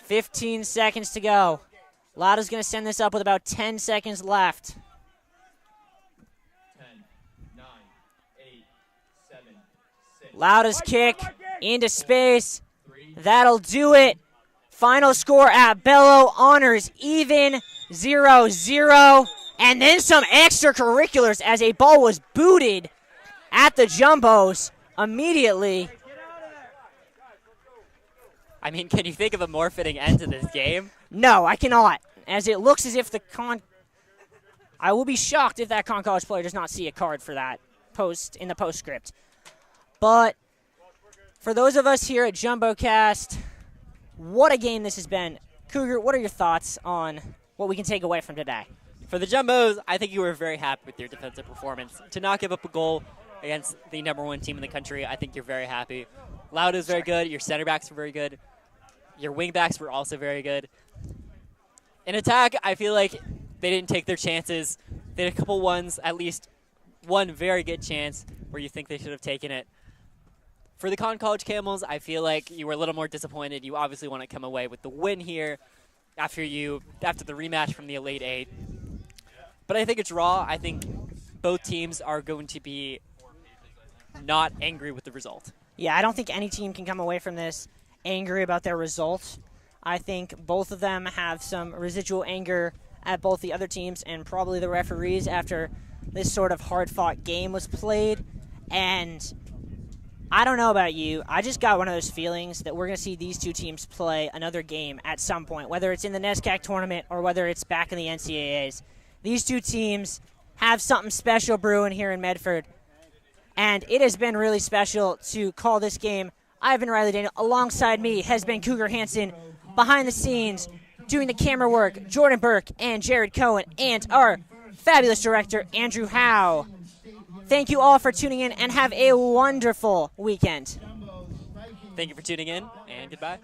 15 seconds to go. Lauda's going to send this up with about 10 seconds left. 10, 9, 8, 7, 6. Lauda's kick into space. That'll do it. Final score at Bello Honors, even 0-0. And then some extracurriculars as a ball was booted at the Jumbos immediately. I mean, can you think of a more fitting end to this game? No, I cannot. As it looks as if I will be shocked if that Conn College player does not see a card for that in the postscript. But for those of us here at JumboCast, what a game this has been. Cougar, what are your thoughts on what we can take away from today? For the Jumbos, I think you were very happy with your defensive performance. To not give up a goal against the number 1 team in the country, I think you're very happy. Lauda's very good. Your center backs were very good. Your wing backs were also very good. In attack, I feel like they didn't take their chances. They had a couple ones, at least one very good chance where you think they should have taken it. For the Conn College Camels, I feel like you were a little more disappointed. You obviously want to come away with the win here after the rematch from the Elite 8. But I think it's raw. I think both teams are going to be not angry with the result. Yeah, I don't think any team can come away from this angry about their result. I think both of them have some residual anger at both the other teams and probably the referees after this sort of hard-fought game was played. And I don't know about you. I just got one of those feelings that we're going to see these two teams play another game at some point, whether it's in the NESCAC tournament or whether it's back in the NCAAs. These two teams have something special brewing here in Medford. And it has been really special to call this game. Ivan Riley Daniel, alongside me, has been Cougar Hansen. Behind the scenes, doing the camera work, Jordan Burke and Jared Cohen, and our fabulous director, Andrew Howe. Thank you all for tuning in, and have a wonderful weekend. Thank you for tuning in, and goodbye.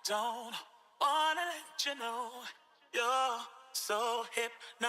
Don't wanna let you know you're so hypnotic.